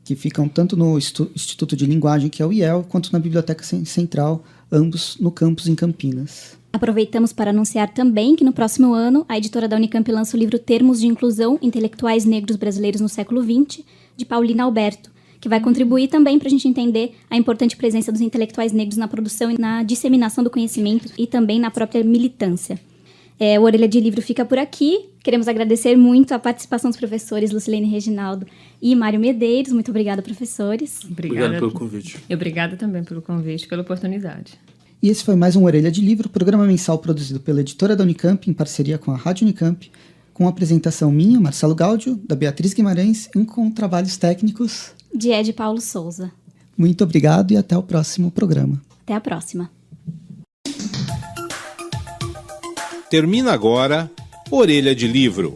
que ficam tanto no Instituto de Linguagem, que é o IEL, quanto na Biblioteca Central, ambos no campus em Campinas. Aproveitamos para anunciar também que no próximo ano a editora da Unicamp lança o livro Termos de Inclusão Intelectuais Negros Brasileiros no Século XX, de Paulina Alberto, que vai contribuir também para a gente entender a importante presença dos intelectuais negros na produção e na disseminação do conhecimento e também na própria militância. O Orelha de Livro fica por aqui. Queremos agradecer muito a participação dos professores Lucilene Reginaldo e Mário Medeiros. Muito obrigada, professores. Obrigado pelo convite. Obrigada também pelo convite, pela oportunidade. E esse foi mais um Orelha de Livro, programa mensal produzido pela editora da Unicamp, em parceria com a Rádio Unicamp, com a apresentação minha, Marcelo Gáudio, da Beatriz Guimarães, e com trabalhos técnicos de Ed Paulo Souza. Muito obrigado e até o próximo programa. Até a próxima. Termina agora Orelha de Livro,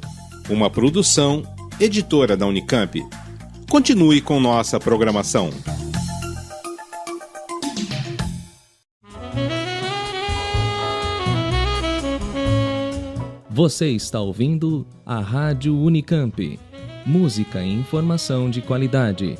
uma produção editora da Unicamp. Continue com nossa programação. Você está ouvindo a Rádio Unicamp. Música e informação de qualidade.